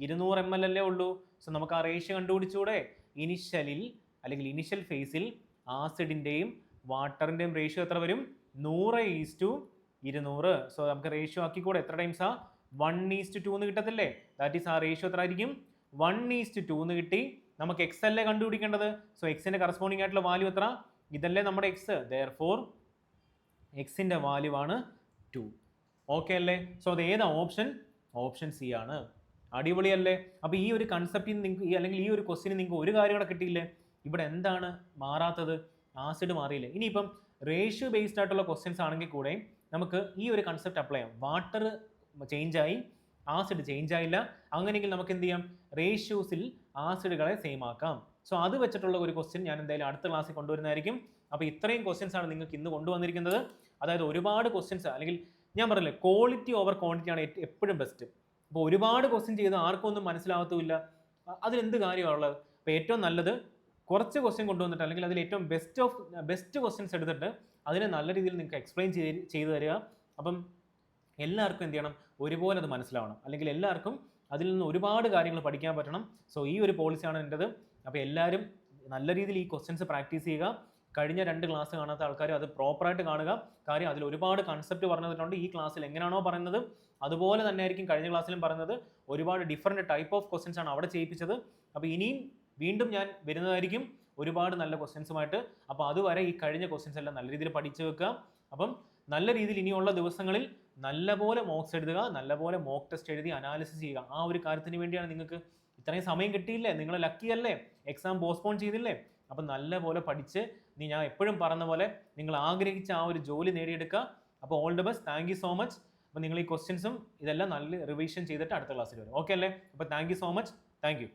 200 ml അല്ലേ ഉള്ളൂ. സോ നമുക്ക് ആ റേഷ്യോ കണ്ടുപിടിച്ചൂടെ? ഇനിഷ്യലിൽ അല്ലെങ്കിൽ ഇനിഷ്യൽ ഫേസിൽ ആസിഡിൻ്റെയും വാട്ടറിൻ്റെയും റേഷ്യോ എത്ര വരും? 100:200. സോ നമുക്ക് റേഷ്യോ ആക്കിക്കൂടെ? എത്ര ടൈംസാ? 1:2 എന്ന് കിട്ടത്തില്ലേ? ദാറ്റ് ഈസ് ആ റേഷ്യോ എത്ര ആയിരിക്കും? 1:2 എന്ന് കിട്ടി. നമുക്ക് എക്സ് അല്ലേ കണ്ടുപിടിക്കേണ്ടത്. സോ എക്സിൻ്റെ കറസ്പോണ്ടിങ് ആയിട്ടുള്ള വാല്യൂ എത്ര? ഇതല്ലേ നമ്മുടെ എക്സ്. ദെയർഫോർ എക്സിൻ്റെ വാല്യൂ ആണ് 2. ഓക്കെ അല്ലേ? സോ അത് ഏതാ ഓപ്ഷൻ? ഓപ്ഷൻ സി ആണ്. അടിപൊളിയല്ലേ? അപ്പോൾ ഈ ഒരു കൺസെപ്റ്റിൽ നിങ്ങൾക്ക് അല്ലെങ്കിൽ ഈ ഒരു ക്വസ്റ്റിന് നിങ്ങൾക്ക് ഒരു കാര്യം കൂടെ കിട്ടിയില്ലേ? ഇവിടെ എന്താണ് മാറാത്തത്? ആസിഡ് മാറിയില്ലേ? ഇനിയിപ്പം റേഷ്യോ ബേസ്ഡ് ആയിട്ടുള്ള ക്വസ്റ്റ്യൻസ് ആണെങ്കിൽ കൂടെ നമുക്ക് ഈ ഒരു കൺസെപ്റ്റ് അപ്ലൈ ചെയ്യാം. വാട്ടർ ചേഞ്ചായി, ആസിഡ് ചേഞ്ച് ആയില്ല. അങ്ങനെയെങ്കിൽ നമുക്ക് എന്ത് ചെയ്യാം? റേഷ്യോസിൽ ആസിഡുകളെ സെയിം ആക്കാം. സോ അത് വെച്ചിട്ടുള്ള ഒരു ക്വസ്റ്റ്യൻ ഞാൻ എന്തായാലും അടുത്ത ക്ലാസ്സിൽ കൊണ്ടുവരുന്നതായിരിക്കും. അപ്പോൾ ഇത്രയും ക്വസ്റ്റ്യൻസ് ആണ് നിങ്ങൾക്ക് ഇന്ന് കൊണ്ടുവന്നിരിക്കുന്നത്. അതായത് ഒരുപാട് ക്വസ്റ്റ്യൻസ് അല്ലെങ്കിൽ ഞാൻ പറഞ്ഞില്ലേ ക്വാളിറ്റി ഓവർ ക്വാണ്ടിറ്റി ആണ് എപ്പോഴും ബെസ്റ്റ്. അപ്പോൾ ഒരുപാട് ക്വസ്റ്റ്യൻ ചെയ്ത് ആർക്കും ഒന്നും മനസ്സിലാകത്തുമില്ല. അതിലെന്ത് കാര്യമാണുള്ളത്? അപ്പോൾ ഏറ്റവും നല്ലത് കുറച്ച് ക്വസ്റ്റ്യൻ കൊണ്ടുവന്നിട്ട് അല്ലെങ്കിൽ അതിൽ ഏറ്റവും ബെസ്റ്റ് ക്വസ്റ്റ്യൻസ് എടുത്തിട്ട് അതിനെ നല്ല രീതിയിൽ നിങ്ങൾക്ക് എക്സ്പ്ലെയിൻ ചെയ്തു തരിക. അപ്പം എല്ലാവർക്കും എന്ത് ചെയ്യണം? ഒരുപോലെ അത് മനസ്സിലാവണം. അല്ലെങ്കിൽ എല്ലാവർക്കും അതിൽ നിന്ന് ഒരുപാട് കാര്യങ്ങൾ പഠിക്കാൻ പറ്റണം. സോ ഈ ഒരു പോളിസിയാണ് എൻ്റെത്. അപ്പോൾ എല്ലാവരും നല്ല രീതിയിൽ ഈ ക്വസ്റ്റ്യൻസ് പ്രാക്ടീസ് ചെയ്യുക. കഴിഞ്ഞ 2 ക്ലാസ് കാണാത്ത ആൾക്കാർ അത് പ്രോപ്പറായിട്ട് കാണുക. കാര്യം അതിൽ ഒരുപാട് കൺസെപ്റ്റ് പറഞ്ഞിട്ടുണ്ട്. ഈ ക്ലാസ്സിൽ എങ്ങനെയാണോ പറയുന്നത് അതുപോലെ തന്നെ ആയിരിക്കും കഴിഞ്ഞ ക്ലാസ്സിലും പറയുന്നത്. ഒരുപാട് ഡിഫറെൻറ്റ് ടൈപ്പ് ഓഫ് ക്വസ്റ്റ്യൻസ് ആണ് അവിടെ ചെയ്യിപ്പിച്ചത്. അപ്പോൾ ഇനിയും വീണ്ടും ഞാൻ വരുന്നതായിരിക്കും ഒരുപാട് നല്ല ക്വസ്റ്റ്യൻസുമായിട്ട്. അപ്പോൾ അതുവരെ ഈ കഴിഞ്ഞ ക്വസ്റ്റ്യൻസ് എല്ലാം നല്ല രീതിയിൽ പഠിച്ചു വെക്കുക. അപ്പം നല്ല രീതിയിൽ ഇനിയുള്ള ദിവസങ്ങളിൽ നല്ലപോലെ മോക്സ് എഴുതുക, നല്ലപോലെ മോക്ക് ടെസ്റ്റ് എഴുതി അനാലിസിസ് ചെയ്യുക. ആ ഒരു കാര്യത്തിന് വേണ്ടിയാണ് നിങ്ങൾക്ക് ഇത്രയും സമയം കിട്ടിയില്ലേ, നിങ്ങൾ ലക്കി അല്ലേ, എക്സാം പോസ്റ്റ്പോൺ ചെയ്തില്ലേ. അപ്പം നല്ലപോലെ പഠിച്ച് ഞാൻ എപ്പോഴും പറഞ്ഞ പോലെ നിങ്ങൾ ആഗ്രഹിച്ച ആ ഒരു ജോലി നേടിയെടുക്കുക. അപ്പോൾ all the best, thank you so much. അപ്പോൾ നിങ്ങൾ ഈ ക്വസ്റ്റ്യൻസും ഇതെല്ലാം നല്ല റിവിഷൻ ചെയ്തിട്ട് അടുത്ത ക്ലാസ്സിൽ വരും. ഓക്കെ അല്ലേ? അപ്പോൾ thank you so much, thank you.